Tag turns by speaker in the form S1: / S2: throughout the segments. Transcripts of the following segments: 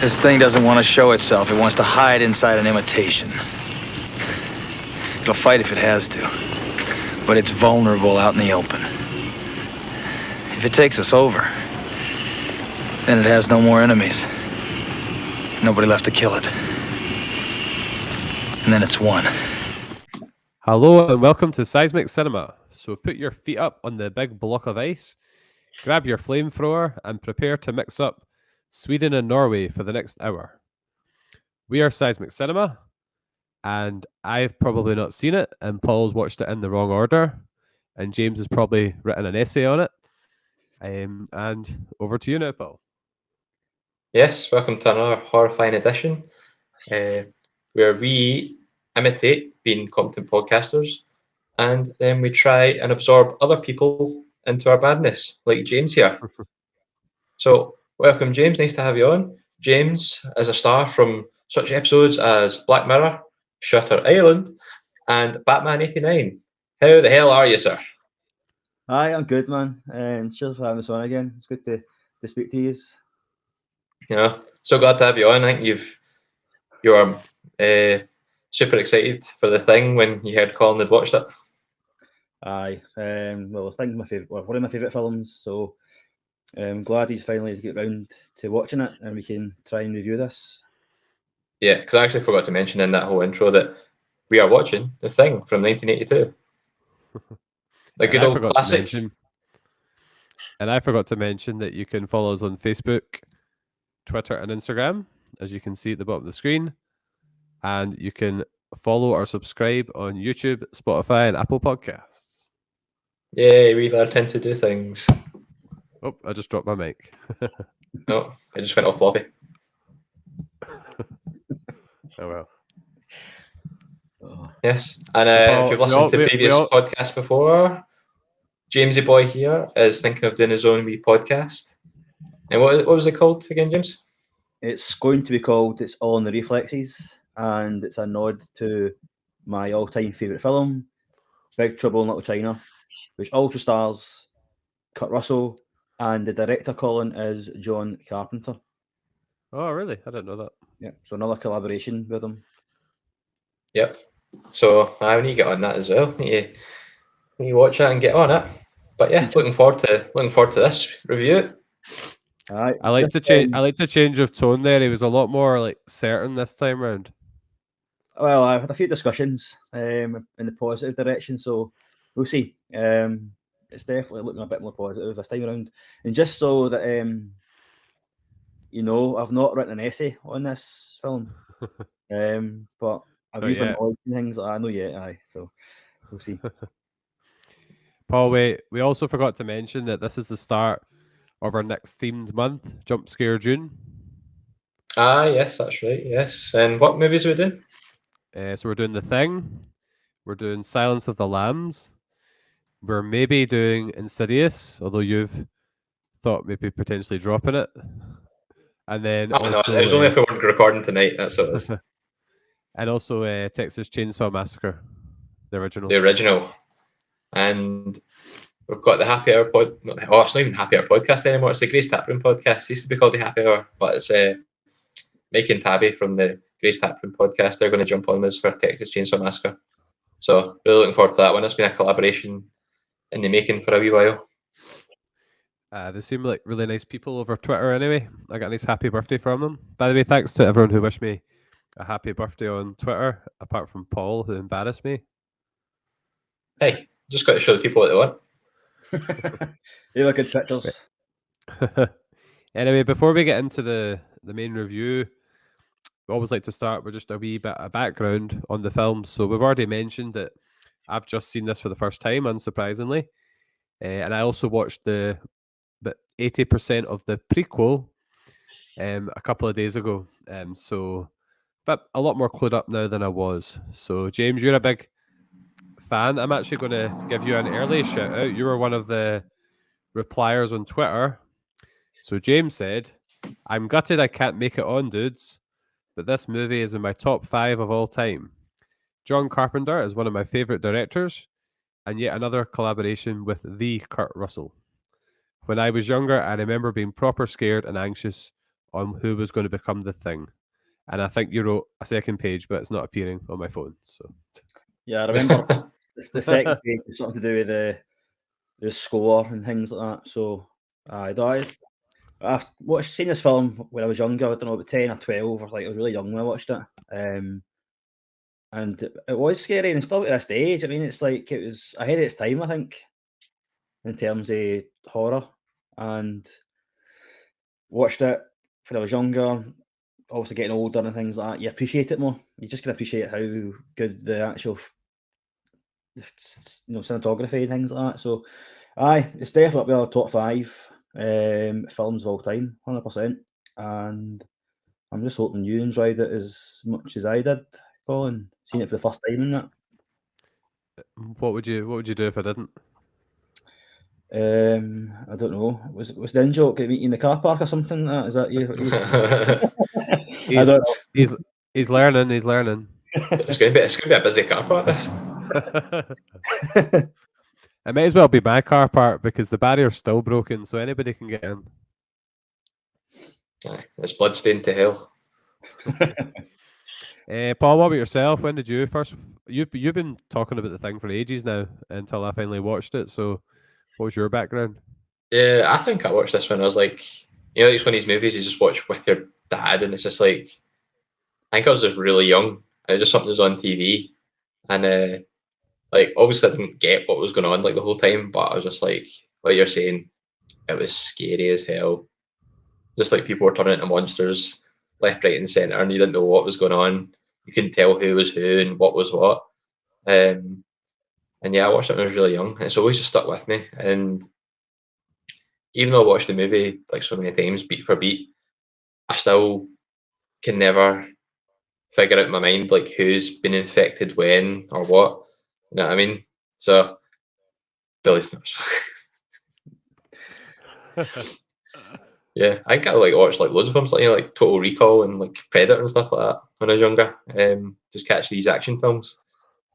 S1: This thing doesn't want to show itself. It wants to hide inside an imitation. It'll fight if it has to, but it's vulnerable out in the open. If it takes us over, then it has no more enemies. Nobody left to kill it. And then it's won.
S2: Hello and welcome to Seismic Cinema. So put your feet up on the big block of ice, grab your flamethrower and prepare to mix up Sweden and Norway for the next hour. We are Seismic Cinema, and I've probably not seen it, and Paul's watched it in the wrong order, and James has probably written an essay on it. And over to you now, Paul.
S3: Yes, welcome to another horrifying edition, where we imitate being competent podcasters, and then we try and absorb other people into our badness, like James here. So, welcome, James. Nice to have you on. James is a star from such episodes as Black Mirror, Shutter Island, and Batman '89. How the hell are you, sir?
S4: Hi, I'm good, man. Cheers for having us on again. It's good to speak to you.
S3: Yeah, so glad to have you on. I think you are super excited for The Thing when you heard Colin had watched it.
S4: Aye. Well, I think one of my favourite films, so I'm glad he's finally get round to watching it and we can try and review this.
S3: Yeah, because I actually forgot to mention in that whole intro that we are watching The Thing from 1982. A good old classic.
S2: And I forgot to mention that you can follow us on Facebook, Twitter and Instagram, as you can see at the bottom of the screen. And you can follow or subscribe on YouTube, Spotify and Apple Podcasts.
S3: Yay, we learned how to do things.
S2: Oh, I just dropped my mic.
S3: No, I just went off floppy.
S2: Oh, well.
S3: Yes, and if you've listened to previous podcasts before, Jamesy boy here is thinking of doing his own wee podcast. And what was it called again, James?
S4: It's going to be called It's All in the Reflexes, and it's a nod to my all-time favourite film, Big Trouble in Little China, which also stars Kurt Russell, and the director, Colin, is John Carpenter.
S2: Oh, really? I didn't know that.
S4: Yeah, so another collaboration with him.
S3: Yep. So I need to get on that as well. Need to watch that and get on it. But yeah, looking forward to this review.
S4: Right.
S2: I like the change of tone there. He was a lot more like certain this time round.
S4: Well, I've had a few discussions in the positive direction, so we'll see. It's definitely looking a bit more positive this time around. And just so that I've not written an essay on this film, but I've used my knowledge and things like that. I know yet, aye. So we'll see.
S2: Paul, we also forgot to mention that this is the start of our next themed month, Jump Scare June.
S3: Ah, yes, that's right. Yes, and what movies are we doing?
S2: So we're doing The Thing. We're doing Silence of the Lambs. We're maybe doing Insidious, although you've thought maybe potentially dropping it. And then also,
S3: no, it was only if we weren't recording tonight. That's what it is.
S2: And also Texas Chainsaw Massacre, the original.
S3: The original. And we've got the Happy Hour pod. It's not even Happy Hour podcast anymore. It's the Grace Taproom podcast. It used to be called the Happy Hour, but it's Mike and Tabby from the Grace Taproom podcast. They're going to jump on this for Texas Chainsaw Massacre. So really looking forward to that one. It's been a collaboration in the making for a wee while.
S2: They seem like really nice people over Twitter anyway. I got a nice happy birthday from them. By the way, thanks to everyone who wished me a happy birthday on Twitter, apart from Paul, who embarrassed me.
S3: Hey, just got to show the people what they want.
S4: You look good pictures.
S2: Anyway, before we get into the main review, we always like to start with just a wee bit of background on the film. So we've already mentioned that I've just seen this for the first time, unsurprisingly. And I also watched the 80% of the prequel a couple of days ago. But a lot more clued up now than I was. So James, you're a big fan. I'm actually going to give you an early shout out. You were one of the repliers on Twitter. So James said, "I'm gutted I can't make it on, dudes, but this movie is in my top 5 of all time. John Carpenter is one of my favorite directors, and yet another collaboration with the Kurt Russell. When I was younger, I remember being proper scared and anxious on who was going to become the Thing. And I think you wrote a second page, but it's not appearing on my phone. So
S4: Yeah, I remember the second page was something to do with the score and things like that. So I watched seen this film when I was younger. I don't know, about 10 or 12, or like I was really young when I watched it. And it was scary, and still at this stage. I mean, it's like it was ahead of its time, I think, in terms of horror. And watched it when I was younger. Obviously, getting older and things like that, you appreciate it more. You just can appreciate how good the actual, cinematography and things like that. So, aye, it's definitely up there, top 5 films of all time, 100%. And I'm just hoping you enjoyed it as much as I did, Colin. Seen it for the first time in that.
S2: what would you do if I didn't?
S4: I don't know. Was the in joke meet you in the car park or something? Is that you? I don't know.
S2: He's learning. He's learning.
S3: It's going to be a busy car park. This.
S2: It may as well be my car park because the barrier's still broken, so anybody can get in.
S3: Aye, it's bloodstained to hell.
S2: Paul, what about yourself? When did you first? You've been talking about the Thing for ages now until I finally watched it. So, what was your background?
S3: Yeah, I think I watched this when I was like, it's one of these movies you just watch with your dad, and it's just like, I think I was just really young, and it just something was on TV, and like obviously I didn't get what was going on like the whole time, but I was just like you're saying, it was scary as hell. Just like people were turning into monsters left, right, and centre, and you didn't know what was going on. You couldn't tell who was who and what was what. And yeah, I watched it when I was really young, and it's always just stuck with me. And even though I watched the movie like so many times, beat for beat, I still can never figure out in my mind like who's been infected when or what. You know what I mean? So Billy Snips. Yeah, I think I like watched like loads of films like Total Recall and like Predator and stuff like that when I was younger. Just catch these action films.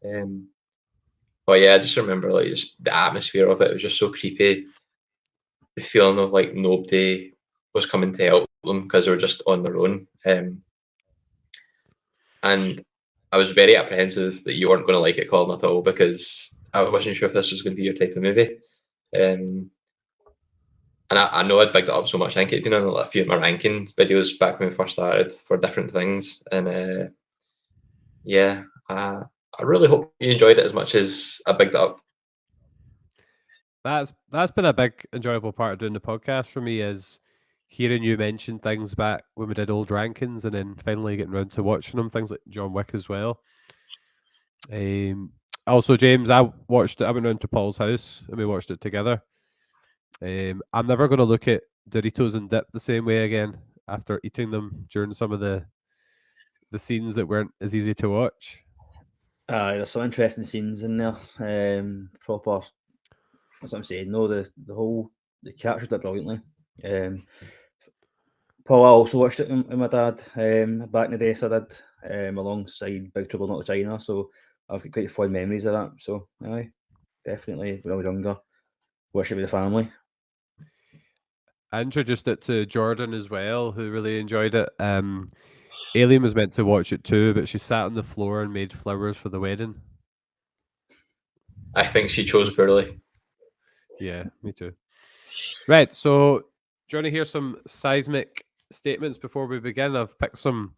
S3: But yeah, I just remember like just the atmosphere of it. It was just so creepy. The feeling of like nobody was coming to help them because they were just on their own. And I was very apprehensive that you weren't going to like it, Colin, at all, because I wasn't sure if this was going to be your type of movie. And I know I'd bigged it up so much. I think it'd been on a few of my ranking videos back when we first started for different things. And yeah, I really hope you enjoyed it as much as I bigged it up.
S2: That's been a big enjoyable part of doing the podcast for me, is hearing you mention things back when we did old rankings, and then finally getting around to watching them, things like John Wick as well. Also, James, I went round to Paul's house and we watched it together. I'm never going to look at Doritos and dip the same way again after eating them during some of the scenes that weren't as easy to watch.
S4: There's some interesting scenes in there. Proper. That's what I'm saying. No, they captured it brilliantly. Paul, I also watched it with my dad back in the day, so I did, alongside Big Trouble in Little China. So I've got quite fond memories of that. So aye, definitely when I was younger, watched it with the family.
S2: I introduced it to Jordan as well, who really enjoyed it. Aileen was meant to watch it too, but she sat on the floor and made flowers for the wedding.
S3: I think she chose poorly.
S2: Yeah, me too. Right, so do you want to hear some seismic statements before we begin? I've picked some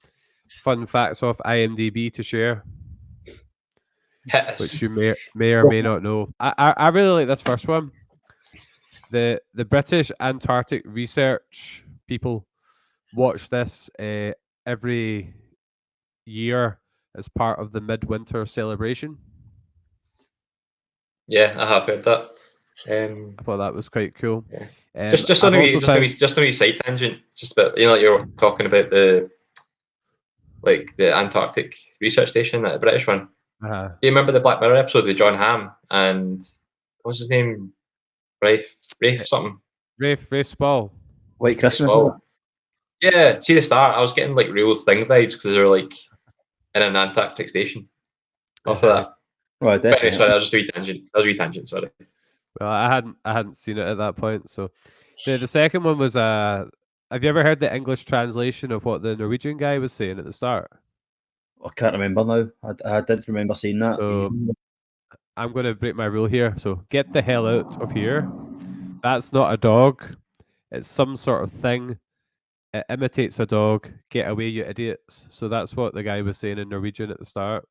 S2: fun facts off IMDb to share, which you may or may not know. I really like this first one. The British Antarctic research people watch this every year as part of the midwinter celebration.
S3: Yeah, I have heard that.
S2: I thought that was quite cool.
S3: Yeah. Just on a wee side tangent, just about like you were talking about the Antarctic research station, that British one.
S2: Uh-huh.
S3: Do you remember the Black Mirror episode with John Hamm and what's his name? Rafe something.
S2: Rafe Spall.
S4: White Christmas.
S3: Yeah, see the start. I was getting like real Thing vibes because they were like in an Antarctic station. Off of that.
S4: Right,
S3: but anyway, sorry, that was a wee tangent. Sorry.
S2: Well, I hadn't seen it at that point. So the second one was Have you ever heard the English translation of what the Norwegian guy was saying at the start?
S4: I can't remember now. I did remember seeing that.
S2: So I'm going to break my rule here. So get the hell out of here. That's not a dog. It's some sort of thing. It imitates a dog. Get away, you idiots. So that's what the guy was saying in Norwegian at the start.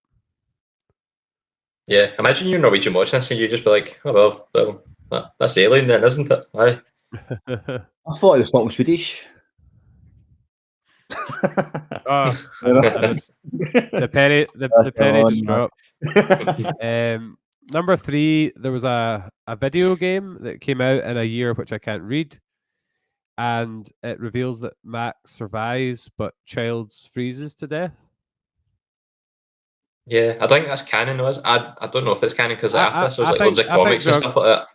S3: Yeah, imagine you're Norwegian watching this and you just be like, oh well, that's alien then, isn't it? Aye.
S4: I thought he was talking Swedish.
S2: Oh, the penny just dropped. Number 3, there was a video game that came out in a year which I can't read, and it reveals that Max survives, but Childs freezes to death.
S3: Yeah, I think that's canon. I don't know if it's canon because after this, there's like loads of
S2: I think
S3: comics and stuff like that.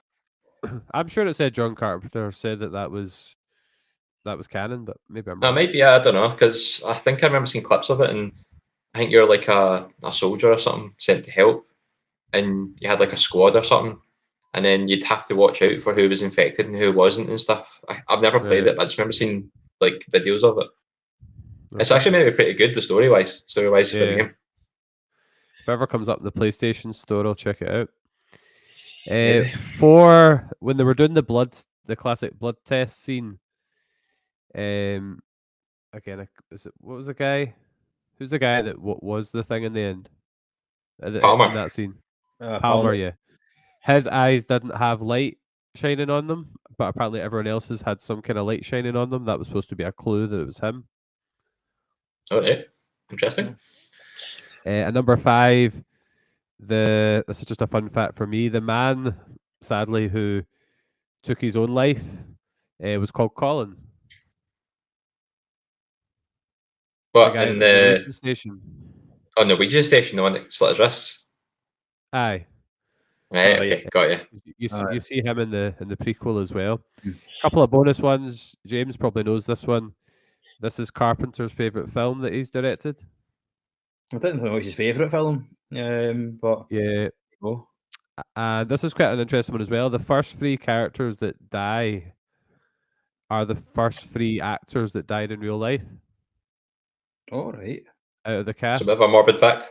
S2: I'm sure it said John Carpenter said that was canon, but maybe I'm
S3: No,
S2: wrong.
S3: maybe, yeah, I don't know, because I think I remember seeing clips of it, and I think you're like a soldier or something sent to help, and you had like a squad or something, and then you'd have to watch out for who was infected and who wasn't and stuff. I've never played it, but I just remember seeing like videos of it.
S2: Okay.
S3: It's actually maybe pretty good, the story-wise for the game.
S2: If ever comes up in the PlayStation store, I'll check it out.
S3: Maybe.
S2: For when they were doing the classic blood test scene, again, what was the guy? Who's the guy that was the thing in the end?
S3: Palmer.
S2: In that scene.
S4: Palmer,
S2: Palmer, yeah. His eyes didn't have light shining on them, but apparently everyone else's had some kind of light shining on them. That was supposed to be a clue that it was him.
S3: Okay, interesting.
S2: And number 5, this is just a fun fact for me. The man, sadly, who took his own life was called Colin.
S3: But
S2: the
S3: in
S2: Norwegian station.
S3: On the Norwegian station, the one that slit his wrists.
S2: Aye.
S3: Right, okay, got you.
S2: You see him in the prequel as well. A couple of bonus ones. James probably knows this one. This is Carpenter's favourite film that he's directed.
S4: I didn't know it was his favourite film, but
S2: yeah. And this is quite an interesting one as well. The first 3 characters that die are the first 3 actors that died in real life.
S4: All right.
S2: Out of the cast.
S3: It's a bit of a morbid fact.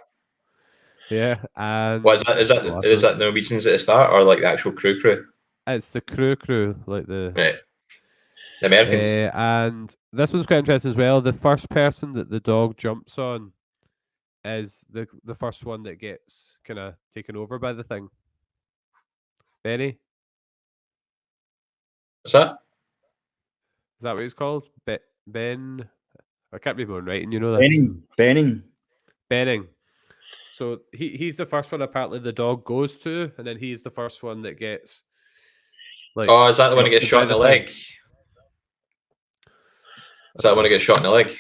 S2: Yeah, and
S3: what is that Norwegians at the start or like the actual crew?
S2: It's the crew, like the
S3: Americans.
S2: and this one's quite interesting as well. The first person that the dog jumps on is the first one that gets kind of taken over by the thing. Benny?
S3: What's that?
S2: Is that what he's called? Ben? I can't read my own writing, you know that. Benning. So he's the first one apparently the dog goes to, and then he's the first one that gets like.
S3: Oh, is that the one that gets shot in the leg? Is that the one that gets shot in the leg?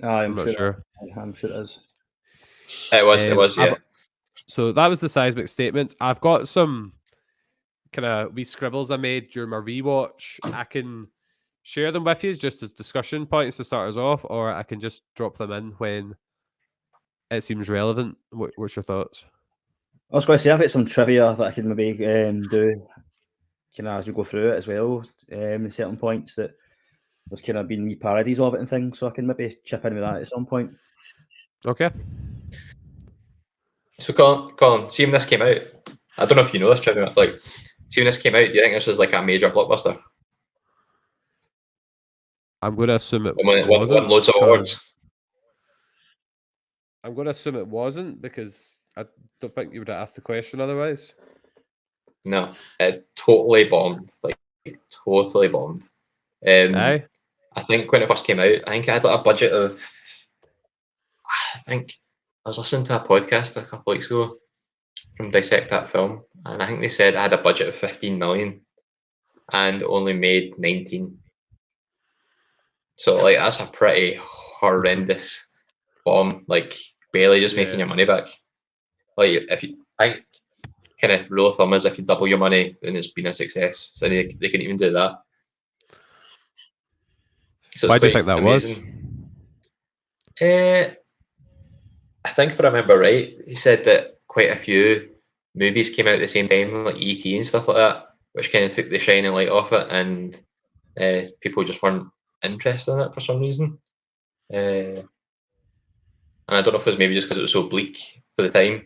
S2: I'm not sure.
S4: I'm sure it is.
S3: It was, yeah.
S2: So that was the seismic statements. I've got some kind of wee scribbles I made during my rewatch. I can share them with you just as discussion points to start us off, or I can just drop them in when it seems relevant. What's your thoughts?
S4: I was going to say I've got some trivia that I can maybe do as we go through it as well. Certain points that there's kind of been wee parodies of it and things, so I can maybe chip in with that at some point.
S2: Okay.
S3: So Colin, see when this came out, I don't know if you know this trivia, like, see when this came out, do you think this was like a major blockbuster?
S2: I'm going to assume it
S3: won loads of awards.
S2: I'm going to assume it wasn't because I don't think you would have asked the question otherwise.
S3: No, it totally bombed. Like, totally bombed.
S2: Aye.
S3: I think when it first came out, I think it had like a budget of, I think I was listening to a podcast a couple of weeks ago from Dissect That Film, and I think they said I had a budget of 15 million and only made 19. So like that's a pretty horrendous bomb, like barely just making your money back. Like if you, I kind of rule of thumb is if you double your money, then it's been a success. So they couldn't even do that. So
S2: why do you think that
S3: amazing. I think if I remember right, he said that quite a few movies came out at the same time, like E.T. and stuff like that, which kind of took the shining light off it, and people just weren't interested in it for some reason. And I don't know if it was maybe just because it was so bleak for the time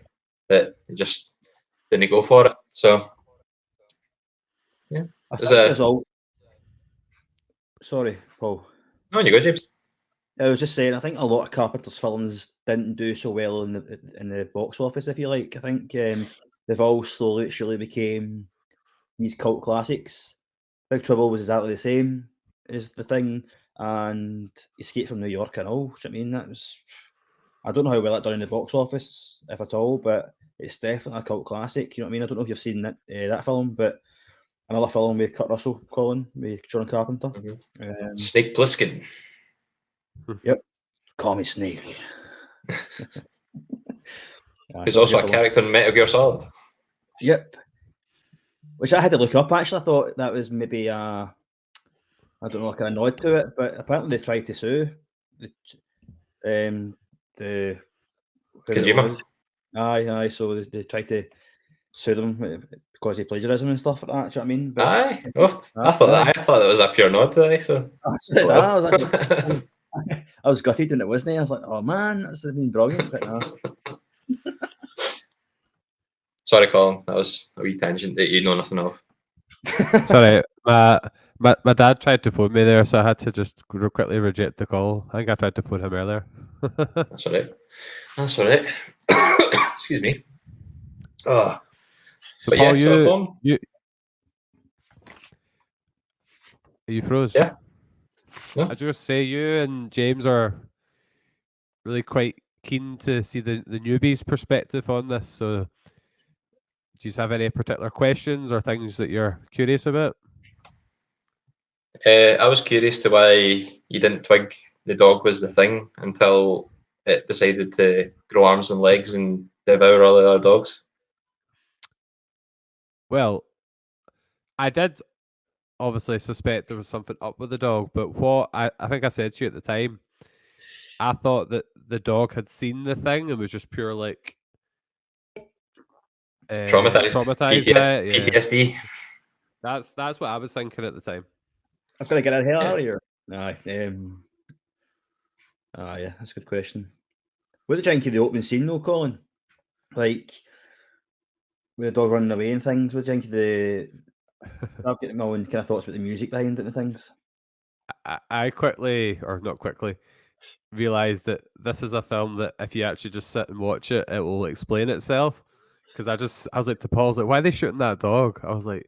S3: that they just didn't go for it. So, yeah.
S4: I
S3: There's
S4: think
S3: a-
S4: there's all. Sorry, Paul.
S3: No, you go, James.
S4: I was just saying, I think a lot of Carpenter's films didn't do so well in the box office, if you like. I think they've all slowly, surely became these cult classics. Big Trouble was exactly the same as The Thing, and Escape from New York and all. I mean, that was. I don't know how well that done in the box office, if at all, but it's definitely a cult classic. You know what I mean? I don't know if you've seen that film, but another film with Kurt Russell, Colin, with John Carpenter.
S3: Snake Plissken.
S4: Yep. Call me Snake.
S3: Who's also a character in Metal Gear Solid.
S4: Yep. Which I had to look up. Actually, I thought that was maybe I don't know, like a nod to it, but apparently they tried to sue the
S3: Kojima.
S4: Aye. So they tried to sue them because of plagiarism and stuff like that. Do you know what I mean? But,
S3: Aye. I thought that was a pure nod today. So.
S4: I was gutted when it wasn't. I was like, oh man, that's been brilliant. But no.
S3: Sorry, Colin. That was a wee tangent that you know nothing of.
S2: Sorry, my dad tried to phone me there, so I had to just quickly reject the call. I think I tried to phone him earlier.
S3: That's all right. That's all right. Excuse me. Oh.
S2: So
S3: But
S2: Paul,
S3: yeah,
S2: you froze.
S3: Yeah. No.
S2: I just say you and James are really quite keen to see the newbies' perspective on this. So, do you have any particular questions or things that you're curious about?
S3: I was curious to why you didn't twig the dog was the thing until it decided to grow arms and legs and devour all the other dogs.
S2: Well, I did obviously suspect there was something up with the dog, but what I think I said to you at the time, I thought that the dog had seen the thing and was just pure like traumatized by it. Yeah.
S3: PTSD.
S2: That's what I was thinking at the time.
S4: I've got to get that hell out of here. Aye. Yeah, that's a good question. What did you think of the opening scene though, Colin? Like with the dog running away and things. What did you think of the I've got my own kind of thoughts about the music behind it and things.
S2: I quickly, or not quickly, realised that this is a film that if you actually just sit and watch it, it will explain itself. Because I was like to Paul, why are they shooting that dog? I was like,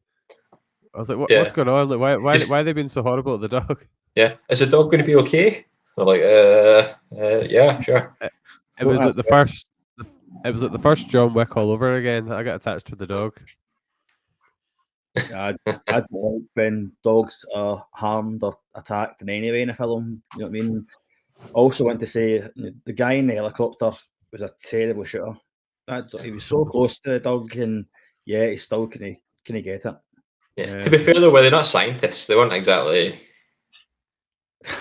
S2: what's going on? Like, why are they being so horrible at the dog?
S3: Yeah, is the dog going to be okay? I'm like, yeah, sure.
S2: It was like the first. It was like the first John Wick all over again. I got attached to the dog.
S4: I don't like when dogs are harmed or attacked in any way in a film. You know what I mean? Also want to say the guy in the helicopter was a terrible shooter. He was so close to the dog, and yeah, he still couldn't get it.
S3: Yeah. To be fair though, were they not scientists? They weren't exactly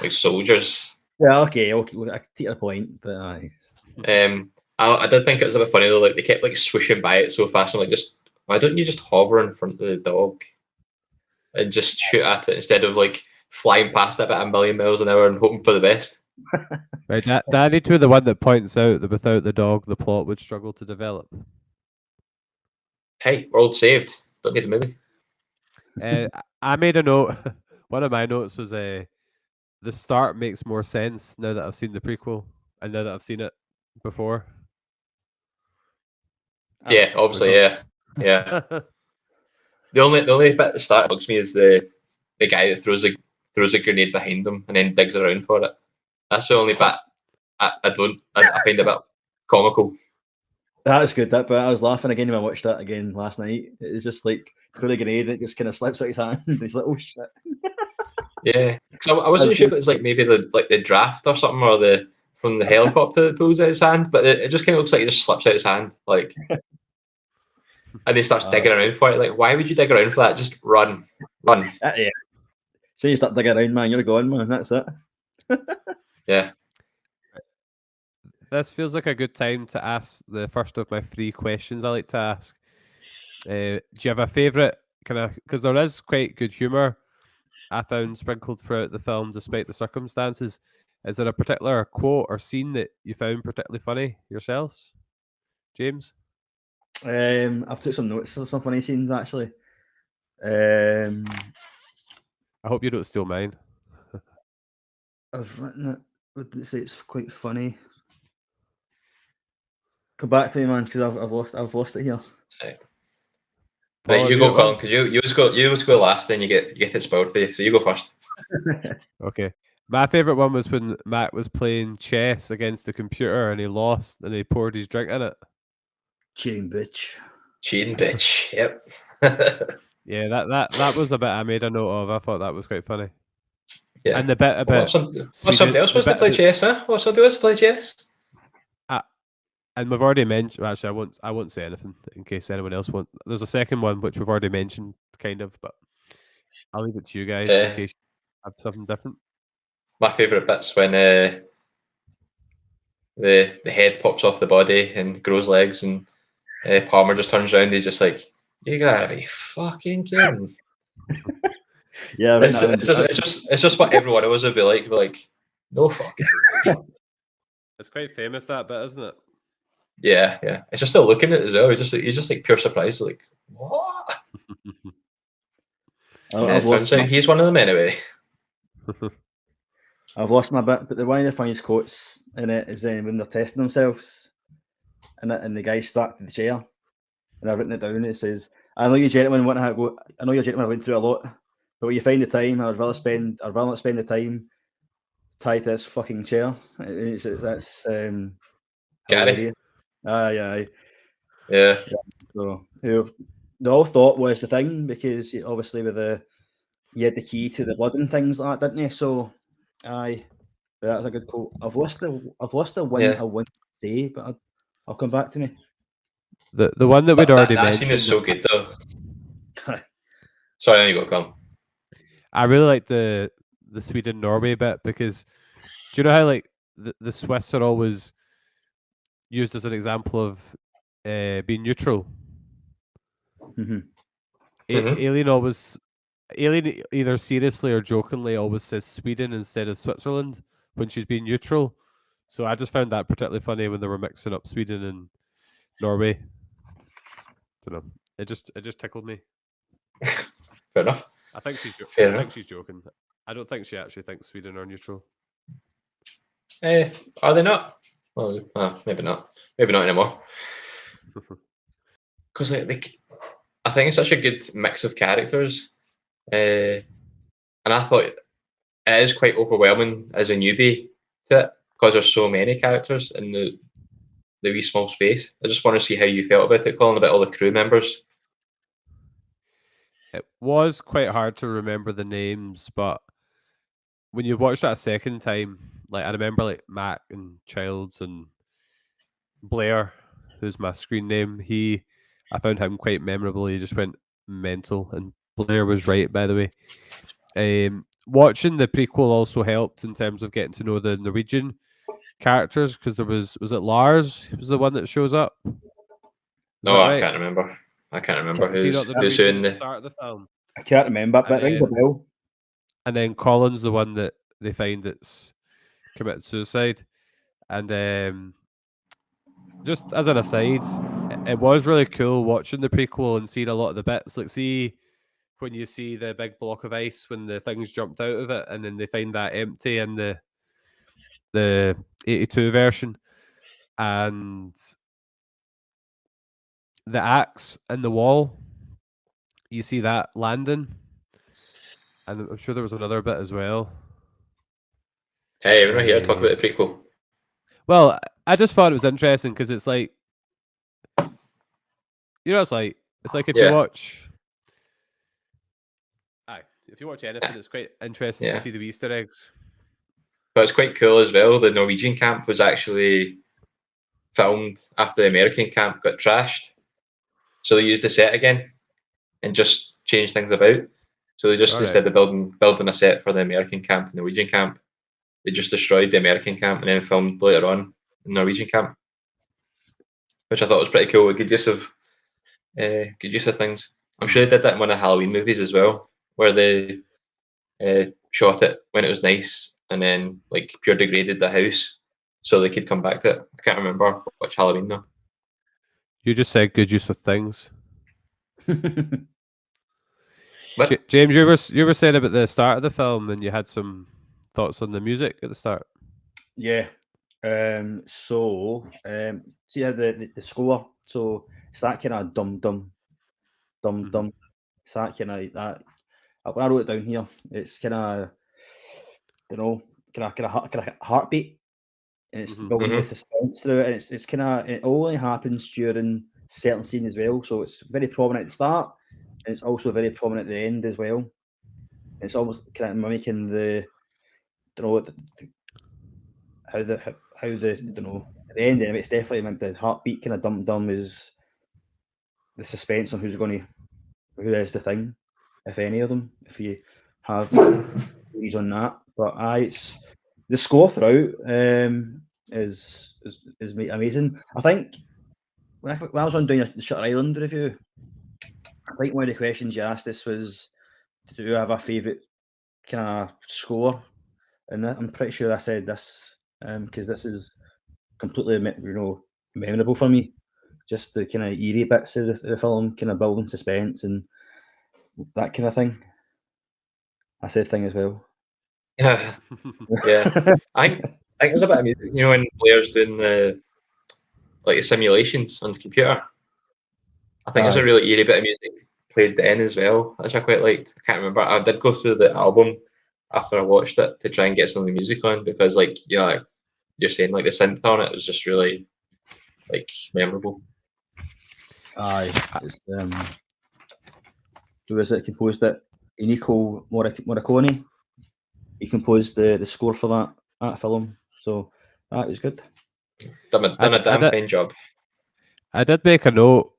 S3: like soldiers.
S4: Yeah, okay, I take the point, but
S3: I did think it was a bit funny though. Like they kept like swooshing by it so fast. I'm like, why don't you just hover in front of the dog and just shoot at it instead of like flying past it at 1,000,000 miles an hour and hoping for the best?
S2: Right, Daddy to be the one that points out that without the dog, the plot would struggle to develop.
S3: Hey, world saved. Don't need the movie.
S2: I made a note. One of my notes was the start makes more sense now that I've seen the prequel and now that I've seen it before.
S3: Yeah, obviously, yeah. The only bit at the start that bugs me is the guy that throws a grenade behind him and then digs around for it. That's the only bit I find a bit comical.
S4: That's good. That but I was laughing again when I watched that again last night. It was just like throw the grenade, it just kind of slips out his hand. And he's like, "Oh shit!"
S3: Yeah, because I wasn't sure if it was like maybe the draft or something, or from the helicopter that pulls out his hand, but it just kind of looks like it just slips out his hand, like, and he starts digging around for it. Like, why would you dig around for that? Just run.
S4: Yeah. So you start digging around, man. You're gone, man. That's it.
S3: Yeah.
S2: This feels like a good time to ask the first of my 3 questions I like to ask. Do you have a favourite kind of, because there is quite good humour I found sprinkled throughout the film, despite the circumstances. Is there a particular quote or scene that you found particularly funny yourselves, James?
S4: I've took some notes of some funny scenes actually. Um,
S2: I hope you don't steal mine.
S4: I've written it. Would say it's quite funny. Come back to me, man, because I've lost it here.
S3: Right,
S2: Paul,
S3: you
S2: have
S3: go,
S2: got one?
S3: Colin, because you always go last, then you get it spoiled for you. So you go first.
S2: Okay. My favourite one was when Matt was playing chess against the computer and he lost and he poured his drink in it.
S4: Cheating bitch.
S3: Cheating bitch. Yep.
S2: Yeah, that was a bit I made a note of. I thought that was quite funny.
S3: Yeah.
S2: And the bit about
S3: What's somebody else wants to play chess, huh? What somebody else to play chess?
S2: And we've already mentioned. Actually, I won't say anything in case anyone else wants. There's a second one which we've already mentioned, kind of, but I'll leave it to you guys in case you have something different.
S3: My favourite bit's when the head pops off the body and grows legs, and Palmer just turns around. He's just like, "You gotta be fucking kidding!"
S4: Yeah,
S3: it's just what everyone else would be like. We're like, no fucking.
S2: It's quite famous, that bit, isn't it?
S3: Yeah. It's just still looking at it as well. He's just like pure surprise, like what? Turns out he's one of them anyway.
S4: I've lost my bit, but one of the funniest quotes in it is when they're testing themselves, and the guy's strapped to the chair, and I've written it down. It says, "I know you gentlemen want to go. I know you gentlemen have been through a lot, but when you find the time, I'd rather not spend the time tied to this fucking chair." That's
S3: Gary.
S4: Yeah. So the whole thought was the thing, because obviously you had the key to the blood and things like that, didn't you? So that's a good quote. I've lost the one I want to say, but I'll come back to me.
S2: The one that we'd already mentioned.
S3: That scene is so good though. Sorry, there you go, come.
S2: I really like the Sweden Norway bit, because do you know how like the Swiss are always used as an example of being neutral?
S4: Mm-hmm.
S2: Alien either seriously or jokingly always says Sweden instead of Switzerland when she's being neutral. So I just found that particularly funny when they were mixing up Sweden and Norway. Don't know. It just tickled me.
S3: Fair enough.
S2: I think she's joking. I don't think she actually thinks Sweden are neutral.
S3: Are they not? Well, maybe not. Maybe not anymore. Because I think it's such a good mix of characters, and I thought it is quite overwhelming as a newbie to it, because there's so many characters in the wee small space. I just want to see how you felt about it, Colin, about all the crew members.
S2: It was quite hard to remember the names, but when you watch that a second time, like I remember like Mac and Childs and Blair, who's my screen name, I found him quite memorable. He just went mental, and Blair was right, by the way. Watching the prequel also helped in terms of getting to know the Norwegian characters, because was it Lars who was the one that shows up?
S3: No, I can't remember. Who's in the
S2: start of the film.
S4: I can't remember, but it rings a bell.
S2: And then Colin's the one that they find that's committed suicide. And just as an aside, it was really cool watching the prequel and seeing a lot of the bits. Like, see when you see the big block of ice when the things jumped out of it, and then they find that empty in the 82 version, and the axe in the wall, you see that landing, and I'm sure there was another bit as well.
S3: Hey, we're not here to talk about the prequel.
S2: Well, I just thought it was interesting because it's like, it's like if you watch, if you watch anything, it's quite interesting to see the Easter eggs.
S3: But it's quite cool as well. The Norwegian camp was actually filmed after the American camp got trashed, so they used the set again and just changed things about. So they just instead of building a set for the American camp and Norwegian camp, they just destroyed the American camp and then filmed later on in Norwegian camp, which I thought was pretty cool. A good use of things. I'm sure they did that in one of the Halloween movies as well, where they shot it when it was nice, and then like pure degraded the house so they could come back to it. I can't remember which Halloween though.
S2: You just said good use of things.
S3: But
S2: James, you were saying about the start of the film, and you had some thoughts on the music at the start.
S4: Yeah. See how the score. So it's that kind of dum dum. It's that kind of that. When I wrote it down here, it's kind of kind of heartbeat, and it's building the suspense through it. And it's kind of it only happens during certain scenes as well. So it's very prominent at the start, and it's also very prominent at the end as well. It's almost kind of mimicking how the at the end of it, it's definitely meant the heartbeat kind of dum is the suspense on who is the thing, if any of them, if you have views on that. But it's the score throughout is amazing. I think when I was on doing the Shutter Island review, I think one of the questions you asked us was, do you have a favourite kind of score? And I'm pretty sure I said this because this is completely memorable for me. Just the kind of eerie bits of the film, kind of building suspense and that kind of thing. I said thing as well.
S3: yeah. I think there's a bit of music, when Blair's doing the simulations on the computer. I think there's a really eerie bit of music played then as well, which I quite liked. I can't remember. I did go through the album after I watched it to try and get some of the music on because, you're saying, the synth on it was just really memorable.
S4: Aye, it's who is it composed it? Enrico Morricone. He composed the score for that film, so that was good.
S3: Done a damn fine job.
S2: I did make a note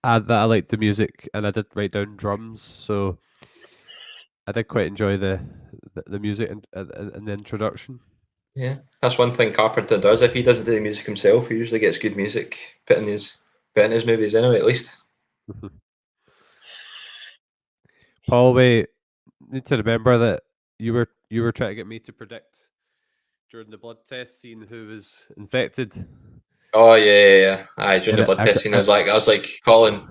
S2: that I liked the music, and I did write down drums, so I did quite enjoy the music and the introduction.
S3: Yeah, that's one thing Carpenter does. If he doesn't do the music himself, he usually gets good music put in his movies anyway, at least.
S2: Paul, we need to remember that you were trying to get me to predict during the blood test scene who was infected.
S3: Oh yeah. Aye, during the blood test scene, I was like, Colin,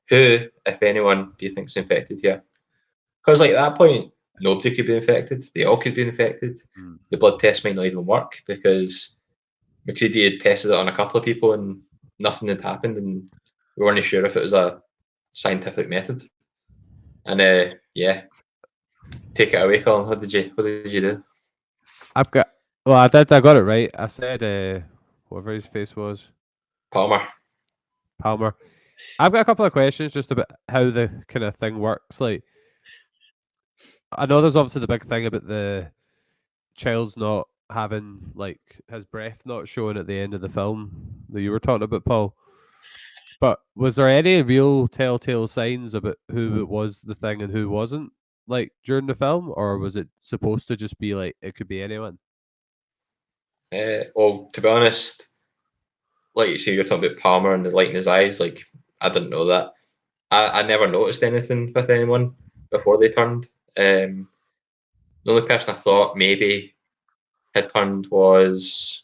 S3: who, if anyone, do you think's infected here? Because at that point, nobody could be infected. They all could be infected. The blood test might not even work because McCready had tested it on a couple of people and nothing had happened, and we weren't sure if it was a scientific method. And take it away, Colin. What did you do?
S2: I got it right. I said whatever his face was.
S3: Palmer.
S2: I've got a couple of questions just about how the kind of thing works. I know there's obviously the big thing about the child's not having his breath not showing at the end of the film that you were talking about, Paul. But was there any real telltale signs about who it was the thing and who wasn't during the film, or was it supposed to just be it could be anyone?
S3: Well, to be honest, like you say, you're talking about Palmer and the light in his eyes. I didn't know that. I never noticed anything with anyone before they turned. The only person I thought maybe had turned was,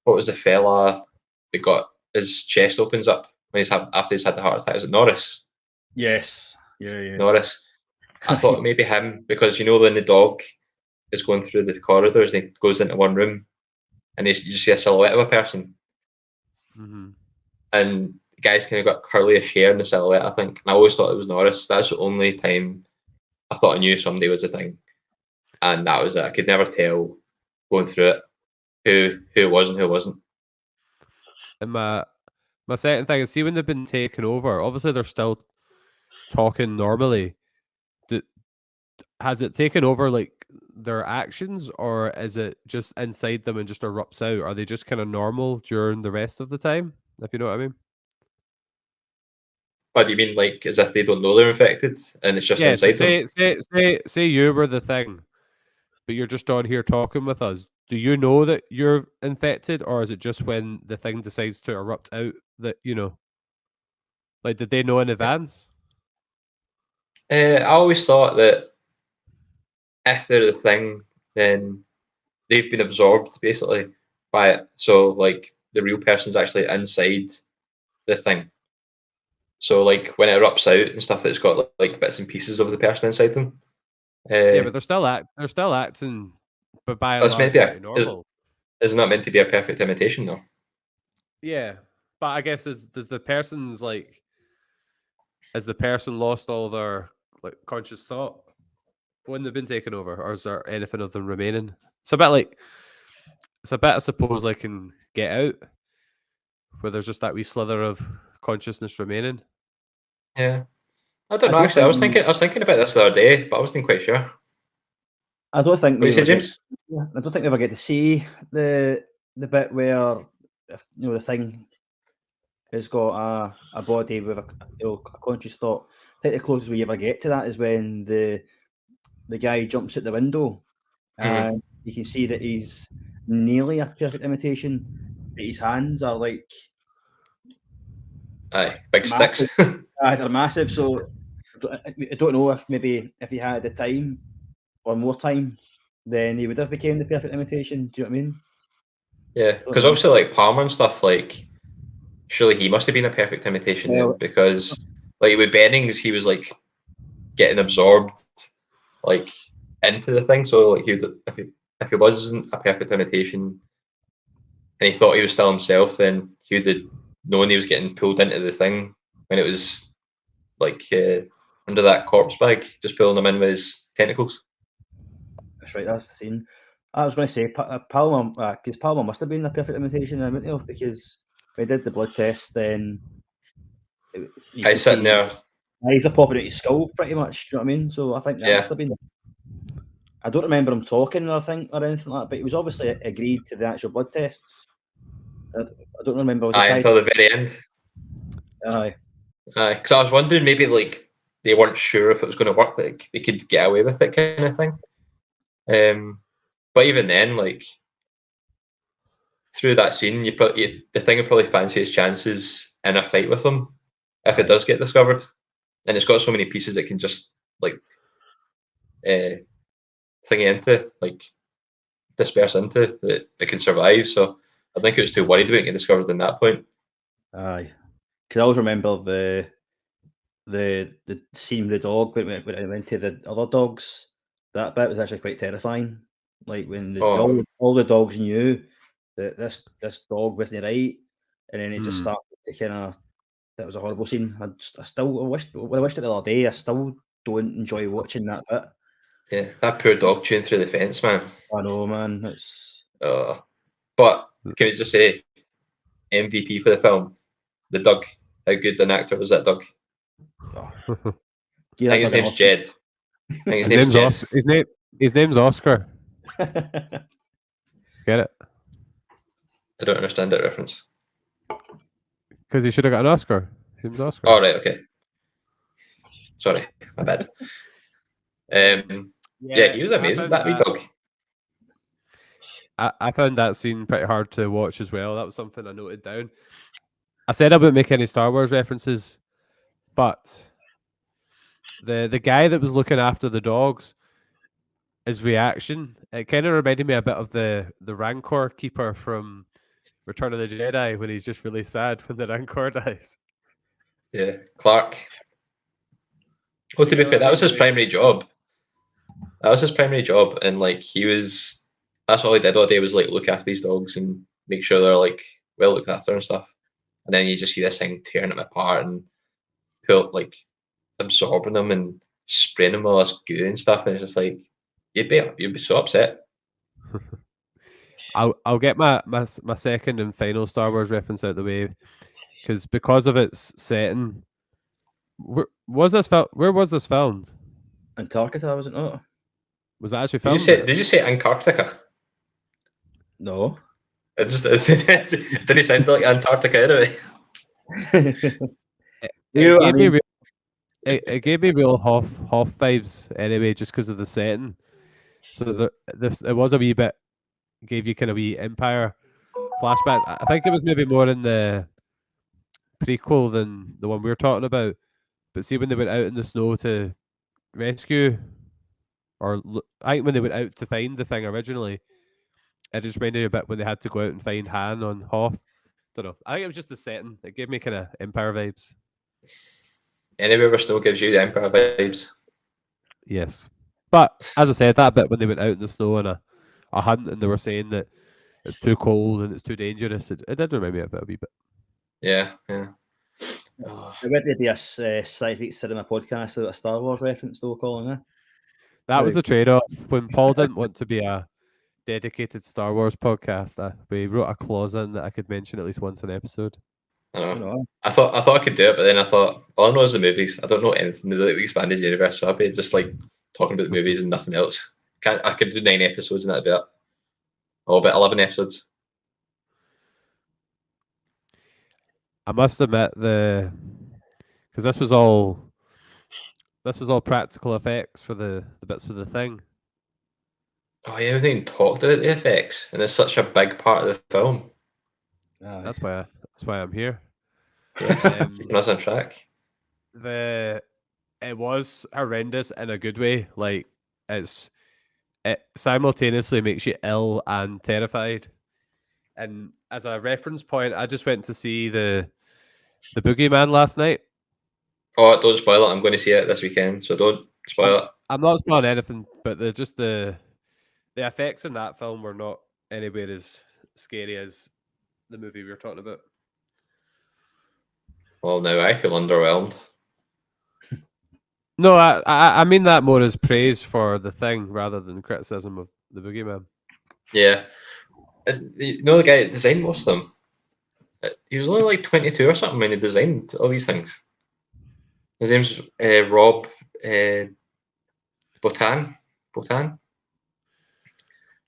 S3: what was the fella that got his chest opens up when after he's had the heart attack? Is it Norris?
S4: Yes. Yeah.
S3: Norris. I thought maybe him because when the dog is going through the corridors and he goes into one room and you see a silhouette of a person.
S2: Mm-hmm.
S3: And the guy's kind of got curly hair in the silhouette, I think. And I always thought it was Norris. That's the only time I thought I knew somebody was a thing. And that was it. I could never tell going through it who it was and who wasn't.
S2: And my second thing is, see when they've been taken over, obviously they're still talking normally. Has it taken over their actions, or is it just inside them and just erupts out? Are they just kind of normal during the rest of the time? If you know what I mean.
S3: What do you mean, as if they don't know they're infected and it's just inside them?
S2: Say you were the thing, but you're just on here talking with us. Do you know that you're infected, or is it just when the thing decides to erupt out that did they know in advance?
S3: I always thought that if they're the thing, then they've been absorbed basically by it. So like the real person's actually inside the thing. So like when it erupts out and stuff, it's got like bits and pieces of the person inside them.
S2: Yeah, but they're still acting, but by and
S3: It's meant
S2: large
S3: to
S2: pretty
S3: be
S2: normal.
S3: is not meant to be a perfect imitation though.
S2: Yeah, but I guess has the person lost all their like conscious thought when they've been taken over, or is there anything of them remaining? It's a bit, I suppose, like in Get Out, where there's just that wee slither of consciousness remaining.
S3: Yeah. I don't
S4: I
S3: know
S4: don't
S3: actually. I
S4: think
S3: was thinking about this the other day, but I wasn't quite sure.
S4: I don't think
S3: What
S4: we
S3: you say,
S4: ever get.
S3: James?
S4: I don't think we ever get to see the bit where the thing has got a body with a conscious thought. I think the closest we ever get to that is when the guy jumps out the window and you can see that he's nearly a perfect imitation, but his hands are like
S3: Aye, big
S4: massive.
S3: sticks.
S4: They're massive. So I don't know if maybe if he had the time or more time, then he would have became the perfect imitation. Do you know what I mean?
S3: Yeah, because obviously like Palmer and stuff, like surely he must have been a perfect imitation then,
S4: Well,
S3: because like with Bennings, he was like getting absorbed like into the thing. So like if he wasn't a perfect imitation and he thought he was still himself, then he would have known he was getting pulled into the thing when it was like under that corpse bag, just pulling him in with his tentacles.
S4: that's right. That's the scene. I was going to say Palmer, because Palmer must have been a perfect imitation, wouldn't he? Because when he did the blood test, then you
S3: I
S4: can
S3: sitting
S4: see
S3: there,
S4: eyes are popping out his skull pretty much. Do you know what I mean? So I think that must
S3: yeah.
S4: have been. I don't remember him talking or anything like that, but he was obviously agreed to the actual blood tests. I don't remember. Was he
S3: Aye,
S4: tried?
S3: until the very end.
S4: Aye.
S3: Aye, because I was wondering maybe like they weren't sure if it was going to work, like they could get away with it kind of thing. But even then, like through that scene, the thing would probably fancy his chances in a fight with them if it does get discovered, and it's got so many pieces it can just like thingy into, like disperse into that it can survive. So I think it was too worried about getting discovered in that point.
S4: Aye. Because I always remember the scene with the dog when it went to the other dogs. That bit was actually quite terrifying. Like when all the dogs knew that this dog wasn't right, and then it just started to kind of. That was a horrible scene. I wished it the other day. I still don't enjoy watching that bit.
S3: Yeah, that poor dog chewing through the fence, man.
S4: I know, man. It's
S3: But can we just say MVP for the film? The Doug. How good an actor was that Doug?
S4: oh.
S3: I think his name's Jed. I think his name's Jed.
S2: His name's Oscar. Get it?
S3: I don't understand that reference.
S2: Because he should have got an Oscar. His name's Oscar.
S3: Oh, right, okay. Sorry, my bad. Yeah, he was amazing, that wee dog.
S2: I found that scene pretty hard to watch as well. That was something I noted down. I said I wouldn't make any Star Wars references, but the guy that was looking after the dogs, his reaction, it kind of reminded me a bit of the Rancor keeper from Return of the Jedi when he's just really sad when the Rancor dies.
S3: Yeah, Clark. Well, to be fair, that was his primary job. That was his primary job, and like that's all he did all day was like look after these dogs and make sure they're like well looked after and stuff. And then you just see this thing tearing them apart and absorbing them and spraying them with all this goo and stuff, and it's just like you'd be so upset.
S2: I'll get my second and final Star Wars reference out of the way because of its setting. Where was this filmed?
S4: Antarctica, was it not?
S2: Was that actually filmed?
S3: Did you say Antarctica?
S4: No.
S3: It didn't sound like Antarctica anyway.
S2: It gave me real Hoff vibes anyway, just because of the setting. So it was a wee bit, gave you kind of wee Empire flashbacks. I think it was maybe more in the prequel than the one we're talking about. But see when they went out in the snow to rescue I think when they went out to find the thing originally, it just reminded me a bit when they had to go out and find Han on Hoth. Don't know. I think it was just the setting. It gave me kind of Empire vibes.
S3: Anywhere where snow gives you the Empire vibes.
S2: Yes. But as I said, that bit when they went out in the snow on a hunt and they were saying that it's too cold and it's too dangerous, it did remind me of it a wee bit.
S3: Yeah.
S4: There went to be a Seismic Cinema podcast about a Star Wars reference, though, Colin. Eh?
S2: That was the trade-off. When Paul didn't want to be a dedicated Star Wars podcast, we wrote a clause in that I could mention at least once an episode.
S3: I know. I thought I could do it, but then I thought all I know is the movies. I don't know anything about the expanded universe, so I'd be just like talking about the movies and nothing else. I could do 9 episodes and that'd be it. Oh, about 11 episodes.
S2: I must admit because this was all practical effects for the bits for the thing.
S3: Oh, yeah, we haven't even talked about the effects, and it's such a big part of the film.
S2: That's why I'm here.
S3: Yes, keeping us on track.
S2: It was horrendous in a good way. Like it simultaneously makes you ill and terrified. And as a reference point, I just went to see the Boogeyman last night.
S3: Oh, don't spoil it. I'm going to see it this weekend, so don't spoil it.
S2: I'm not spoiling anything, but the effects in that film were not anywhere as scary as the movie we were talking about.
S3: Well, now I feel underwhelmed.
S2: No, I mean that more as praise for the thing rather than criticism of the Boogeyman.
S3: Yeah. You know the guy that designed most of them? He was only like 22 or something when he designed all these things. His name's Rob Botan.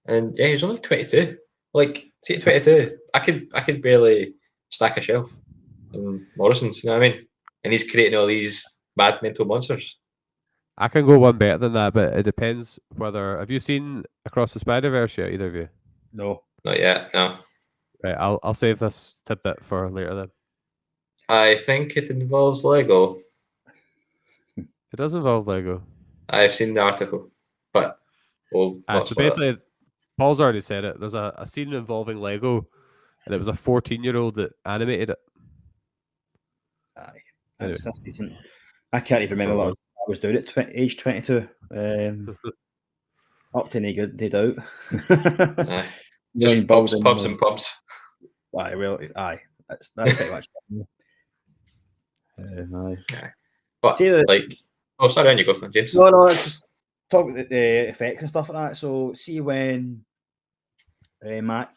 S3: And yeah, he was only 22. Like, see at 22, I could barely stack a shelf in Morrison's, you know what I mean? And he's creating all these mad mental monsters.
S2: I can go one better than that, but it depends whether... Have you seen Across the Spider-Verse yet, either of you?
S4: No.
S3: Not yet, no.
S2: Right, I'll save this tidbit for later then.
S3: I think it involves Lego.
S2: It does involve Lego.
S3: I've seen the article, but we'll not
S2: So
S3: spoil it.
S2: basically, Paul's already said it. There's a scene involving Lego, and it was a 14-year-old that animated it.
S4: Aye,
S2: Anyway.
S4: that's decent. I can't even remember what I was doing at age 22. Up to no good, no doubt.
S3: Aye. Just pubs and pubs.
S4: Aye, well, aye. That's pretty much. Aye.
S3: Yeah. But like, oh, sorry, on you go, James.
S4: No, it's just talk about the effects and stuff like that. So, see when Mac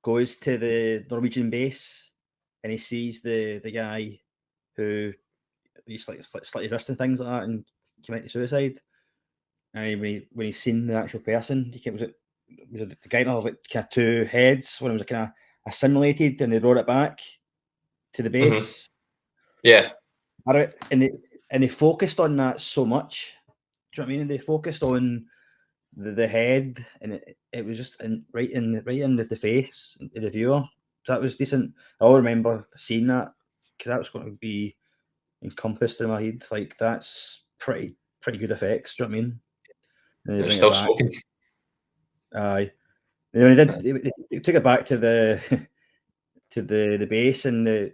S4: goes to the Norwegian base and he sees the guy who he's slightly wrist and things like that and committed suicide. And when he's seen the actual person, was it the guy that had like kind of 2 heads when it was kind of assimilated and they brought it back to the base.
S3: Mm-hmm. Yeah.
S4: And they focused on that so much. Do you know what I mean? They focused on the head, and it was just right in the face of the viewer. So that was decent. I all remember seeing that because that was going to be encompassed in my head. Like that's pretty good effects. Do you know what I mean?
S3: They're still smoking.
S4: Aye. They took it back to the base, and the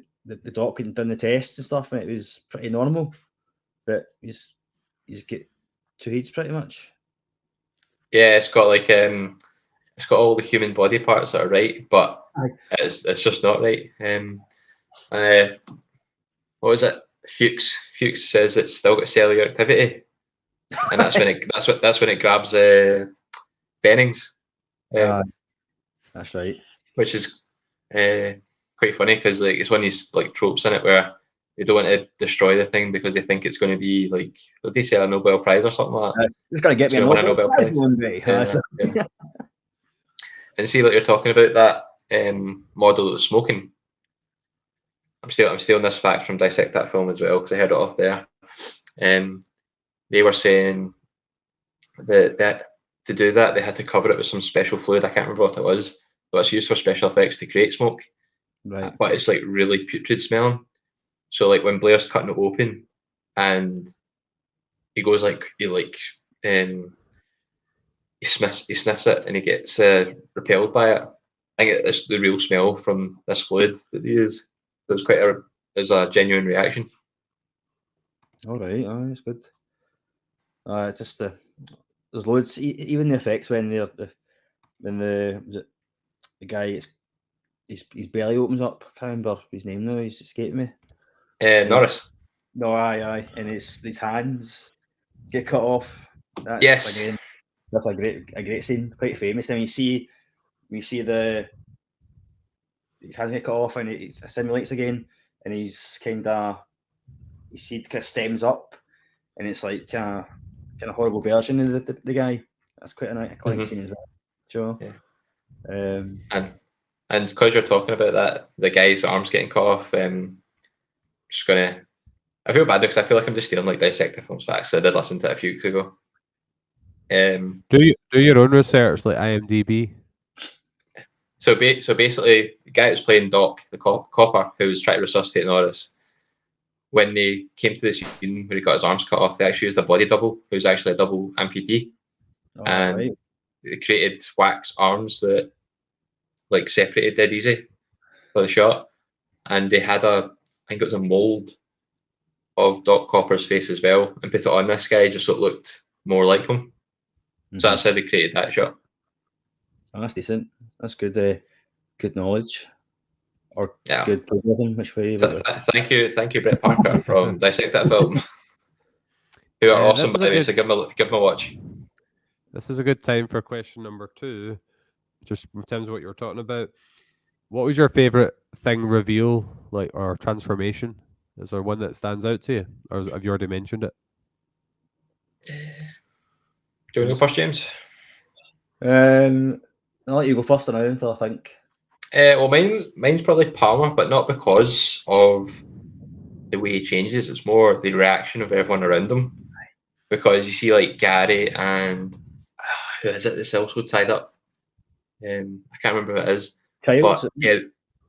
S4: doc had done the tests and stuff, and it was pretty normal. But he's get 2 heads pretty much. Yeah,
S3: it's got like it's got all the human body parts that are right, but it's just not right. What was it? Fuchs says it's still got cellular activity, and that's when it grabs Bennings.
S4: That's right.
S3: Which is quite funny because like it's one of these like tropes in it where they don't want to destroy the thing because they think it's going to be like what they say, a Nobel Prize or something like that.
S4: It's going to get me a Nobel Prize one day.
S3: Yeah. And see, like you're talking about that model that was smoking. I'm stealing this fact from Dissect That Film as well because I heard it off there. They were saying that to do that they had to cover it with some special fluid. I can't remember what it was, but it's used for special effects to create smoke.
S4: Right.
S3: But it's like really putrid smelling. So like when Blair's cutting it open, and he goes like he sniffs it and he gets repelled by it. I think it's the real smell from this fluid that they use. So it's a genuine reaction.
S4: All right, it's good. It's just there's loads. Even the effects when the guy his belly opens up. I can't remember his name now. He's escaping me.
S3: Norris.
S4: No, aye, and his hands get cut off. That's,
S3: Yes.
S4: again, that's a great scene, quite famous. And we see his hands get cut off, and it simulates again, and he's kind of stems up, and it's like kind of horrible version of the guy. That's quite a iconic scene as well. Sure.
S3: Yeah. And because you're talking about that, the guy's arms getting cut off, just gonna. I feel bad because I feel like I'm just stealing like Dissector Films facts. So I did listen to it a few weeks ago.
S2: Do your own research, like IMDb.
S3: So basically, the guy who's playing Doc, the copper who was trying to resuscitate Norris, when they came to the scene where he got his arms cut off, they actually used a body double who's actually a double amputee, and they created wax arms that like separated dead easy for the shot, and they had I think it was a mold of Doc Copper's face as well, and put it on this guy just so it looked more like him. Mm-hmm. So that's how they created that shot.
S4: Oh, that's decent. That's good. Good knowledge, or good journalism, which way.
S3: Thank you, Brett Parker from Dissect That Film, who are awesome by the way. So give them a watch.
S2: This is a good time for question number 2. Just in terms of what you were talking about, what was your favorite thing reveal, like, or transformation? Is there one that stands out to you, or have you already mentioned it?
S3: Do you want to go first, James?
S4: I'll let you go first now until I think.
S3: Well, mine's probably Palmer, but not because of the way he changes. It's more the reaction of everyone around him. Because you see, like Gary and who is it that's also tied up? I can't remember who it is.
S4: Childs.
S3: But yeah,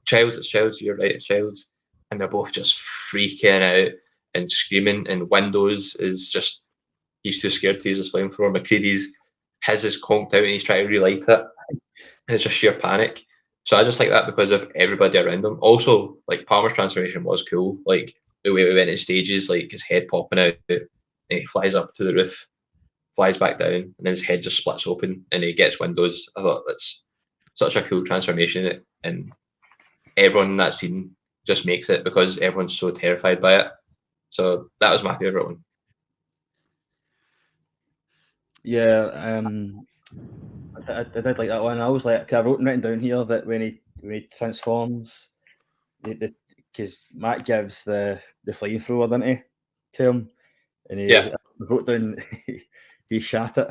S3: Childs. You're right, it's Childs. And they're both just freaking out and screaming. And Windows is just, he's too scared to use his flamethrower. McCready's, his is conked out and he's trying to relight it. And it's just sheer panic. So I just like that because of everybody around him. Also, like Palmer's transformation was cool. Like the way we went in stages, like his head popping out, and he flies up to the roof, flies back down, and then his head just splits open and he gets Windows. I thought that's such a cool transformation, and everyone in that scene just makes it because everyone's so terrified by it. So that was my favorite one.
S4: Yeah, I did like that one. I was like, I written down here that when he transforms, because Matt gives the flamethrower, doesn't he, to him, and I wrote down he shat it.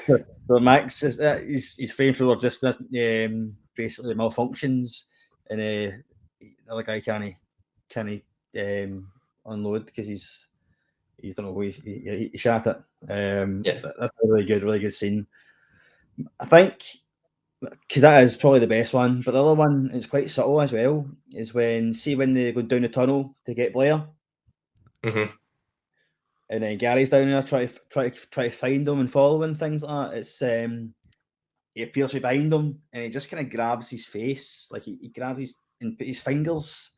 S4: So Max is his flamethrower just basically malfunctions, and the other guy can't unload because he's don't know who he shat it. That's a really good scene. I think because that is probably the best one, but the other one is quite subtle as well. Is when they go down the tunnel to get Blair,
S3: and
S4: then Gary's down there try to find them and follow and things like that. It's he appears behind him and he just kind of grabs his face, like he grabs his fingers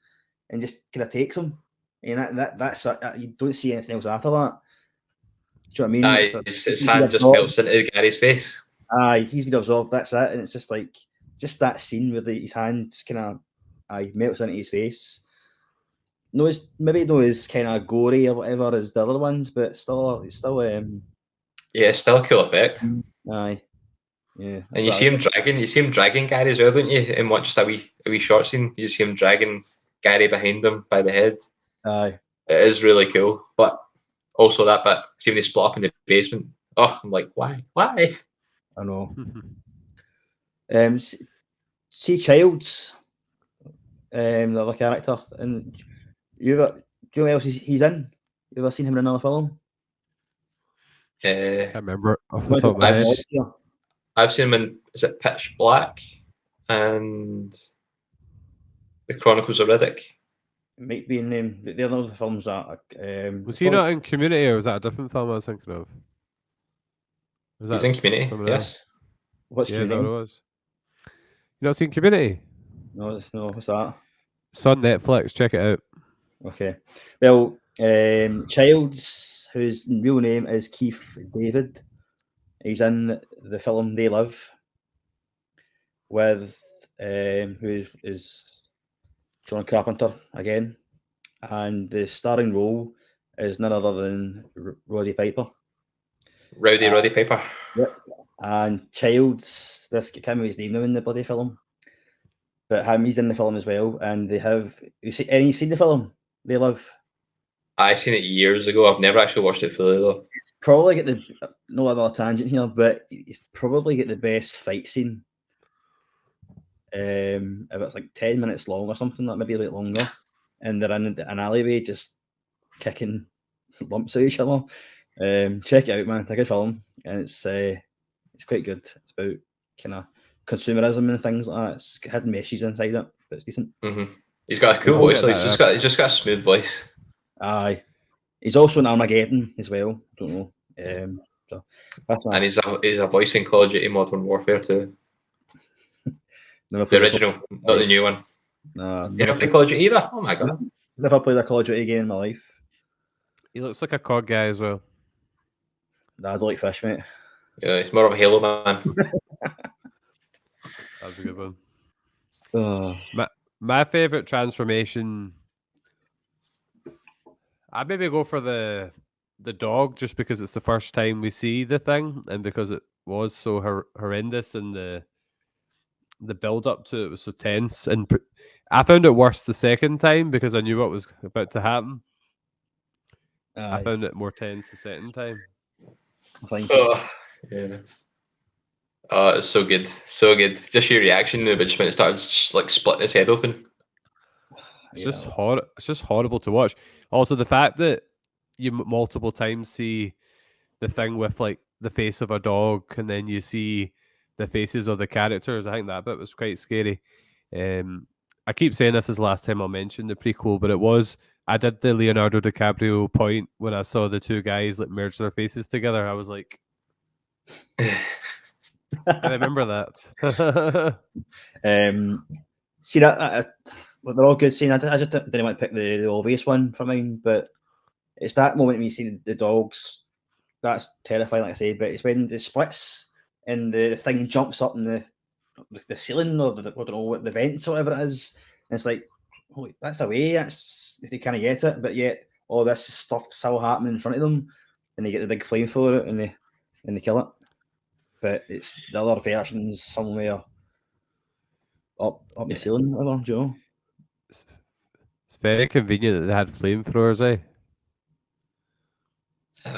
S4: and just kind of takes him. And that's you don't see anything else after that. Do you know what I mean?
S3: His hand just melts into Gary's face.
S4: He's been absorbed. That's it, and it's just like that scene with his hand just kind of melts into his face. Maybe not as kind of gory or whatever as the other ones, but it's still
S3: still a cool effect.
S4: Aye, yeah.
S3: And you see him dragging Gary as well, don't you? In just a wee short scene, you see him dragging Gary behind him by the head.
S4: Aye,
S3: it is really cool. But also that bit, see when they split up in the basement. Oh, I'm like, why?
S4: I know. See Childs, the other character, and do you know what else he's in? You ever seen him in another film?
S2: I can't remember off the top of my head.
S3: I've seen him in, is it Pitch Black and The Chronicles of Riddick?
S4: It might be in them. The other films that
S2: was he not in Community, or was that a different film I was thinking of? Was
S3: He's
S2: that
S3: in Community,
S2: someone
S3: yes.
S2: else?
S4: What's
S2: Yeah,
S4: your
S2: is that what it
S4: name?
S2: was? You not seen Community?
S4: No, what's that?
S2: It's on Netflix. Check it out.
S4: Okay. Well, Childs, whose real name is Keith David, he's in the film They Live with who is John Carpenter again, and the starring role is none other than Roddy Piper.
S3: Roddy Piper.
S4: Yep. And Childs, this I can't remember his name now in the bloody film, but he's in the film as well. And they have you seen the film They Live?
S3: I seen it years ago. I've never actually watched it fully though.
S4: Probably get the no other tangent here, but he's probably get the best fight scene. If it's like 10 minutes long or something, that maybe a bit longer, and they're in an alleyway just kicking lumps at each other. Check it out, man. It's a good film, and it's quite good. It's about kind of consumerism and things like that. It's hidden messages inside it, but it's decent.
S3: Mm-hmm. He's got a cool
S2: I'll
S3: voice.
S2: get
S3: Like,
S2: that
S3: he's just got a smooth voice.
S4: Aye, he's also in Armageddon as well. Don't know. So that's
S3: And he's a voice in Call of Duty Modern Warfare too. The original, not the new one.
S4: Nah,
S3: You never played Call of Duty either? Oh my god.
S4: never played a Call of Duty game in my life.
S2: He looks like a COD guy as well.
S4: Nah, I don't like fish, mate.
S3: Yeah, he's more of a Halo man.
S2: That's a good one.
S4: Oh.
S2: My favorite transformation, I'd maybe go for the dog, just because it's the first time we see the thing, and because it was so horrendous, and the build up to it was so tense. And I found it worse the second time because I knew what was about to happen. I found it more tense the second time.
S3: Oh, yeah. Oh, it's so good, so good. Just your reaction to it, just when it started like splitting his head open.
S2: It's just It's just horrible to watch. Also, the fact that you multiple times see the thing with like the face of a dog, and then you see the faces of the characters. I think that bit was quite scary. I keep saying this is the last time I'll mention the prequel, but I did the Leonardo DiCaprio point when I saw the two guys like merge their faces together. I was like, I remember that.
S4: See that they're all good scene. I just didn't want to pick the obvious one for mine, but it's that moment when you see the dogs. That's terrifying, like I say. But it's when the splits and the thing jumps up in the ceiling or I don't know what the vents or whatever it is. And it's like, holy, that's away. That's they kind of get it, but yet all this stuff still happening in front of them, and they get the big flamethrower and they kill it. But it's the other versions somewhere up the ceiling, whatever, do you know?
S2: It's very convenient that they had flamethrowers, eh?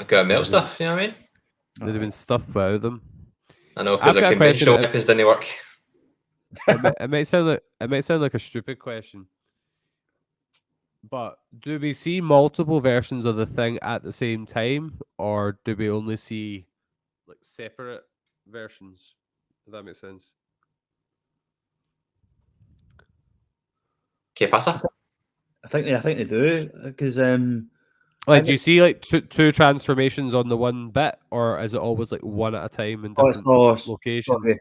S3: Got melt stuff, you know what I mean?
S2: They'd have been stuffed without them.
S3: I know, because
S2: I've
S3: the
S2: got a question.
S3: conventional weapons didn't work.
S2: It might sound like a stupid question, but do we see multiple versions of the thing at the same time, or do we only see like separate versions? Does that make sense?
S3: ¿Qué pasa?
S4: I think they do because
S2: like, do you see like two transformations on the one bit, or is it always like one at a time in different locations?
S4: Okay.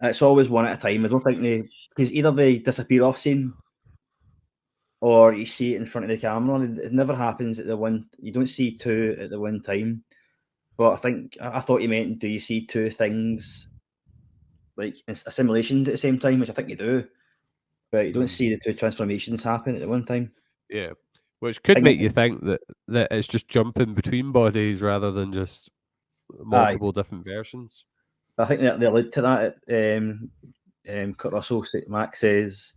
S4: It's always one at a time. I don't think because either they disappear off scene or you see it in front of the camera. It never happens at the one. You don't see two at the one time. But I thought you meant, do you see two things like simulations at the same time, which I think you do, but you don't see the two transformations happen at the one time.
S2: Yeah, which could make you think that it's just jumping between bodies rather than just multiple different versions.
S4: I think they allude to that. Kurt Russell, Max says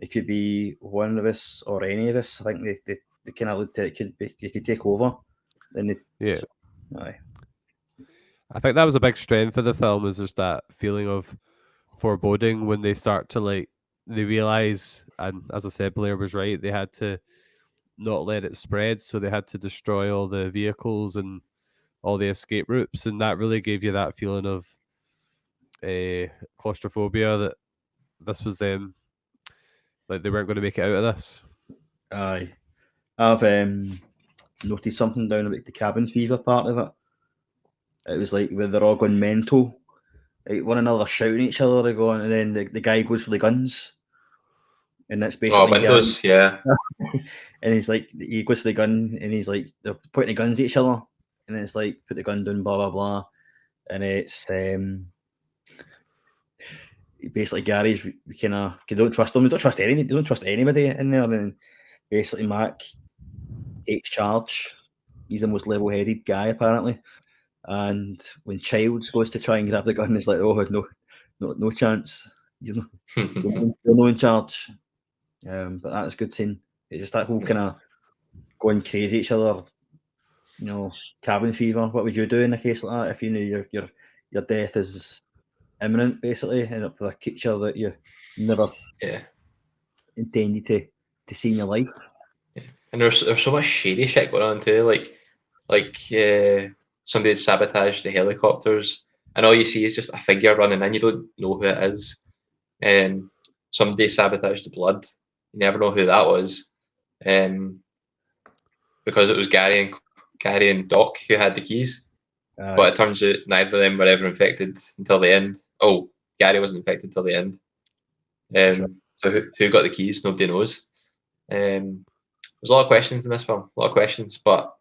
S4: it could be one of us or any of us. I think they kind of allude to it. You could take over. Aye.
S2: I think that was a big strength of the film, is just that feeling of foreboding when they start to they realize, and as I said, Blair was right, they had to not let it spread, so they had to destroy all the vehicles and all the escape routes, and that really gave you that feeling of claustrophobia, that this was them, like they weren't going to make it out of this.
S4: Aye. I've noticed something down about the cabin fever part of it. It was like where they're all going mental, like one another shouting at each other, they're going, and then the guy goes for the guns, and that's basically
S3: Windows, yeah.
S4: and he's like, he goes for the gun, and he's like, they're pointing the guns at each other, and it's like, put the gun down, blah blah blah, and it's basically Gary's kind of, you don't trust him, you don't trust anybody in there, and basically Mac takes charge. He's the most level-headed guy apparently, and when Childs goes to try and grab the gun, it's like, oh no chance, you're no in charge. But that's a good scene. It's just that whole kind of going crazy at each other, cabin fever. What would you do in a case like that if you knew your death is imminent, basically, and up with a creature that you never intended to see in your life?
S3: Yeah. And there's so much shady shit going on too, like somebody had sabotaged the helicopters, and all you see is just a figure running in. You don't know who it is. Somebody sabotaged the blood. You never know who that was, because it was Gary and Doc who had the keys. But it turns out neither of them were ever infected until the end. Oh, Gary wasn't infected until the end.
S4: Right.
S3: So who got the keys? Nobody knows. There's a lot of questions in this film, but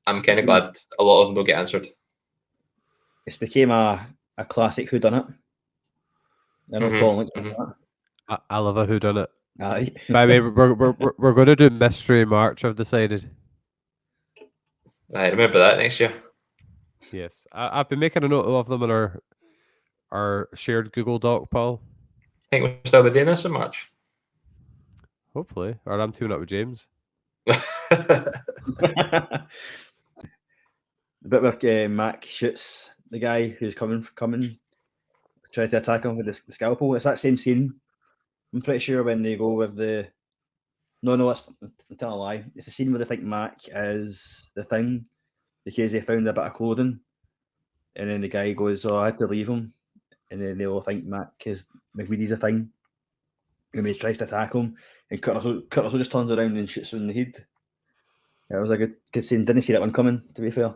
S3: I'm kind of glad a lot of them don't get answered.
S4: It's became a classic whodunit. I know Colin likes that.
S2: I love a whodunit.
S4: Aye.
S2: By the way, we're going to do Mystery March, I've decided.
S3: I remember that next year.
S2: Yes. I've been making a note of them in our shared Google Doc, Paul.
S3: I think we'll still be doing this in March.
S2: Hopefully. Or I'm teaming up with James.
S4: The bit where Mac shoots the guy who's coming, trying to attack him with the scalpel. It's that same scene. I'm pretty sure when they go with the. No, I'm telling a lie. It's the scene where they think Mac is the Thing because they found a bit of clothing, and then the guy goes, "Oh, I had to leave him," and then they all think McVitie's a Thing, and he tries to attack him, and Kurt Russell just turns around and shoots him in the head. That was a good scene. Didn't see that one coming, to be fair.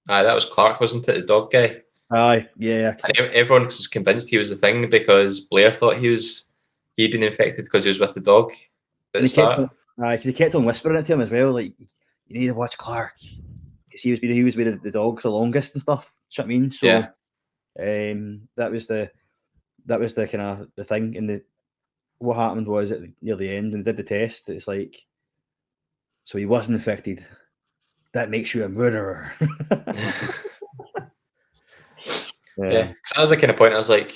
S3: Aye, that was Clark, wasn't it? The dog guy.
S4: Aye, yeah.
S3: And everyone was convinced he was the Thing because Blair thought he'd been infected because he was with the dog at the start.
S4: Because he kept on whispering it to him as well, like, you need to watch Clark because he was with the dogs the longest and stuff. Do you know what I mean? So, that was the kind of the thing. And what happened was near the end when they did the test, it's like, so he wasn't infected. That makes you a murderer.
S3: Yeah, because that was the kind of point I was like,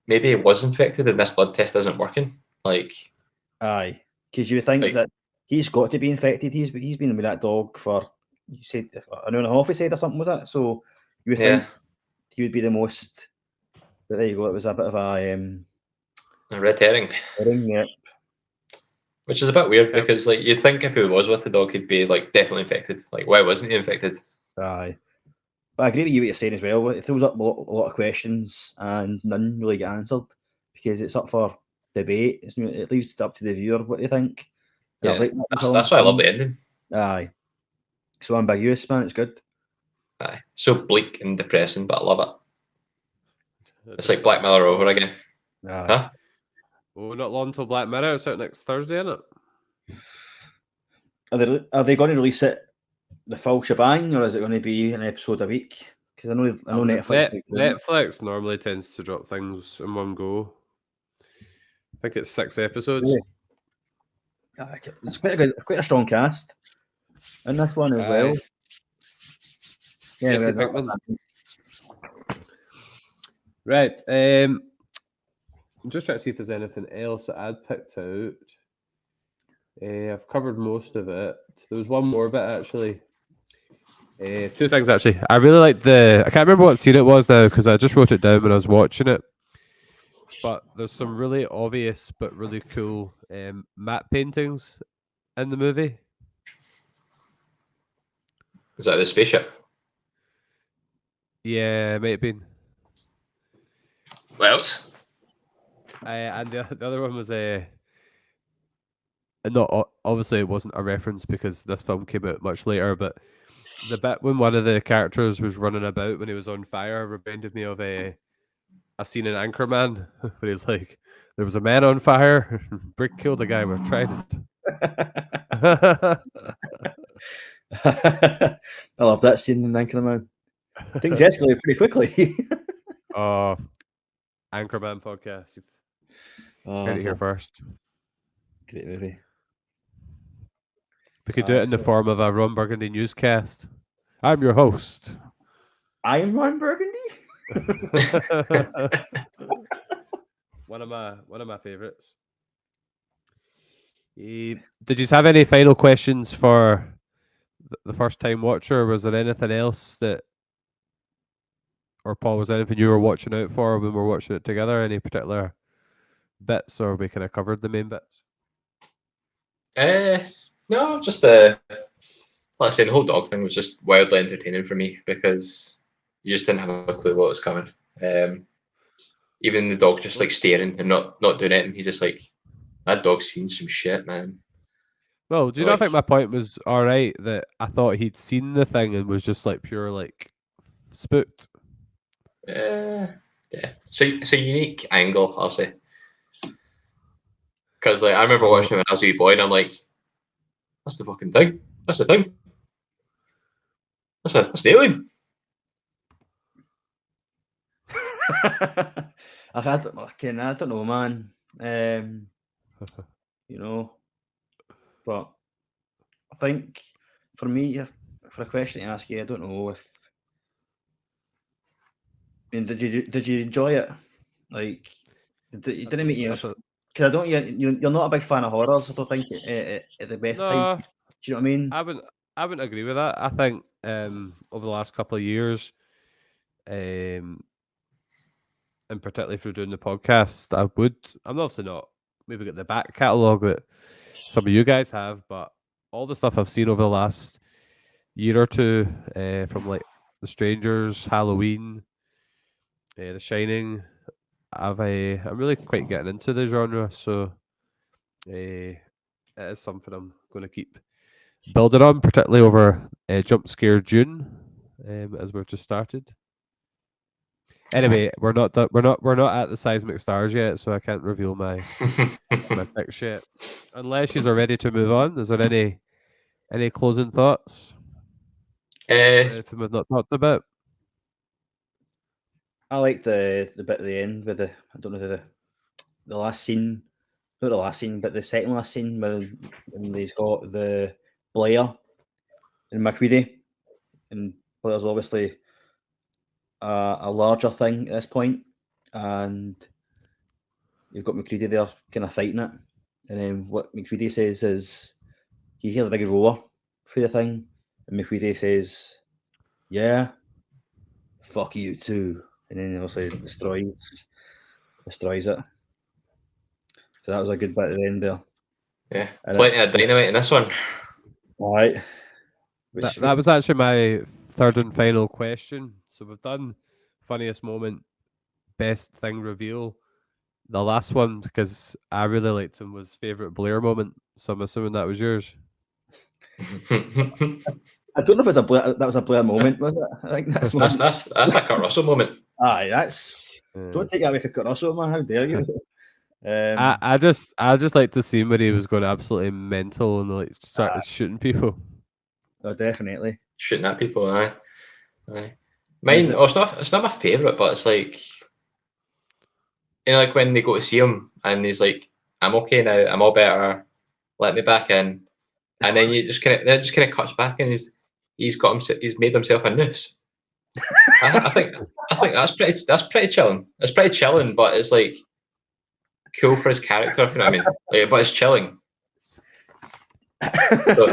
S3: maybe he was infected and this blood test isn't working. Like,
S4: aye, because you think that he's got to be infected. He's been with that dog for, you said, an hour and a half, he said, or something, was it? So you would think he would be the most. But there you go. It was a bit of a
S3: red herring.
S4: Yeah.
S3: Which is a bit weird because, like, you'd think if he was with the dog, he'd be like definitely infected. Like, why wasn't he infected?
S4: Aye. But I agree with you what you're saying as well. It throws up a lot of questions and none really get answered because it's up for debate. It leaves it up to the viewer what they think.
S3: Yeah, that's why I love the ending.
S4: Aye. So ambiguous, man. It's good.
S3: Aye. So bleak and depressing, but I love it. It's like Black Mirror over again.
S4: Aye.
S3: Huh?
S2: Oh, not long till Black Mirror. It's out next Thursday, isn't it?
S4: Are they going to release it the full shebang, or is it going to be an episode a week? Because I know Netflix.
S2: Netflix normally tends to drop things in one go. I think it's 6 episodes.
S4: Yeah. It's quite a strong cast, and this one as well. Yeah,
S2: Jesse Pinkman. Right. I'm just trying to see if there's anything else that I'd picked out. I've covered most of it. There was one more bit actually. 2 things actually. I really like I can't remember what scene it was now because I just wrote it down when I was watching it. But there's some really obvious but really cool matte paintings in the movie.
S3: Is that the spaceship?
S2: Yeah, it might have been.
S3: What else?
S2: And the other one was not obviously it wasn't a reference because this film came out much later, but The bit when one of the characters was running about when he was on fire reminded me of a scene in Anchorman where he's like, there was a man on fire, Brick killed the guy with trident.
S4: I love that scene in Anchorman. Things escalate pretty quickly.
S2: Oh, Anchorman podcast. You've heard it here first.
S4: Great movie.
S2: We could do it in the form of a Ron Burgundy newscast. I'm your host.
S4: I'm Ron Burgundy?
S2: One of my favorites. Did you have any final questions for the first time watcher? Was there anything else that, or Paul, was there anything you were watching out for when we were watching it together? Any particular bits, or we kind of covered the main bits?
S3: No, just like I said, the whole dog thing was just wildly entertaining for me because you just didn't have a clue what was coming. Even the dog just like staring and not doing anything. He's just like, that dog's seen some shit, man.
S2: Well, do you not think my point was all right that I thought he'd seen the thing and was just like pure like spooked?
S3: Yeah. It's a unique angle, I'll say. Because like I remember watching it when I was a wee boy, and I'm like, that's the fucking thing. That's the thing. That's the alien.
S4: I don't know, man. You know, but I think for me, for a question to ask you, I don't know if. I mean, did you enjoy it? Like, did it make you? Because I don't. You're not a big fan of horrors. I don't think at the best time. Do you know what I mean?
S2: I wouldn't agree with that. I think over the last couple of years, and particularly through doing the podcast, I'm obviously not maybe get the back catalogue that some of you guys have, but all the stuff I've seen over the last year or two, from like The Strangers, Halloween, The Shining, I'm really quite getting into the genre, so it is something I'm going to keep building on, particularly over Jump Scare June, as we've just started. Anyway, we're not at the seismic stars yet, so I can't reveal my picks yet. Unless you're ready to move on, is there any closing thoughts? Anything we've not talked about?
S4: I like the bit at the end with the last scene, not the last scene, but the second last scene when he's got the Blair and McCready, and Blair's obviously a larger thing at this point, and you've got McCready there kind of fighting it, and then what McCready says is, you hear the big roar for the thing, and McCready says, "Yeah, fuck you too," and then obviously destroys it. So that was a good bit at the end there.
S3: Yeah, plenty of dynamite in this one.
S4: All right.
S2: That was actually my third and final question. So we've done funniest moment, best thing reveal. The last one, because I really liked him, was favourite Blair moment. So I'm assuming that was yours.
S4: I don't know if that was a Blair moment, was it? I think that's
S3: a Kurt Russell moment.
S4: Aye, that's don't take that away from Kurt Russell, man. How dare you?
S2: I just like to see where he was going absolutely mental and like started shooting people.
S4: Oh, definitely
S3: shooting at people. Aye. Mine. It's not my favourite, but it's like, you know, like when they go to see him and he's like, "I'm okay now. I'm all better. Let me back in." And then it just kind of cuts back and he's made himself a noose. I think that's pretty chilling. It's pretty chilling, but it's like cool for his character, if you know what I mean. Like, but it's chilling. So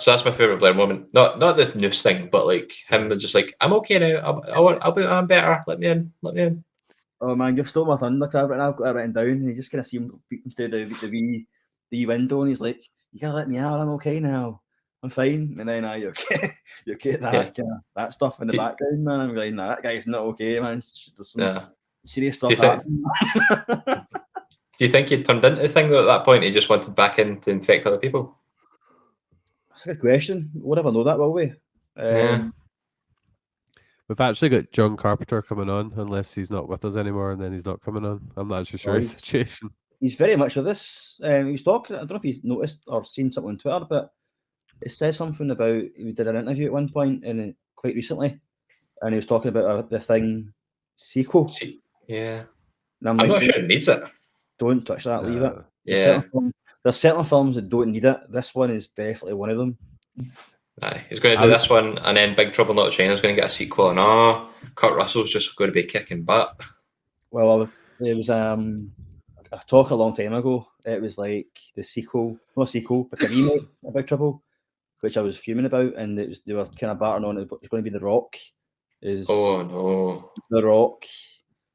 S3: that's my favourite Blair moment. Not the noose thing, but like him just like, "I'm okay now. I'm better. Let me in.
S4: Oh man, you've stole my thunder, Trevor, and I've got it written down. And you just kind of see him peeking through the wee window, and he's like, "You gotta let me out. I'm okay now. I'm fine." And then, "You're okay. You're okay." That stuff in the background, man. I'm like, "Nah, that guy's not okay, man. There's some serious stuff happening."
S3: Do you think he turned into the thing though at that point? He just wanted back in to infect other people?
S4: That's a good question. We'll never know that, will we?
S3: Yeah.
S2: We've actually got John Carpenter coming on, unless he's not with us anymore, and then he's not coming on. I'm not actually sure his situation.
S4: He's very much with this. He was talking. I don't know if he's noticed or seen something on Twitter, but it says something about he did an interview at one point and quite recently, and he was talking about the Thing sequel.
S3: Yeah.
S4: And I'm
S3: I'm
S4: like,
S3: not sure it needs it.
S4: don't touch that. Leave it.
S3: Yeah.
S4: There's certain films that don't need it. This one is definitely one of them.
S3: Aye, he's going to do this one, and then Big Trouble in Little China's going to get a sequel, and Kurt Russell's just going to be kicking butt.
S4: Well, there was a talk a long time ago. It was like the sequel, not a sequel, but a remake of Big Trouble, which I was fuming about, and they were kind of battering on it. It's going to be The Rock.
S3: Oh no!
S4: The Rock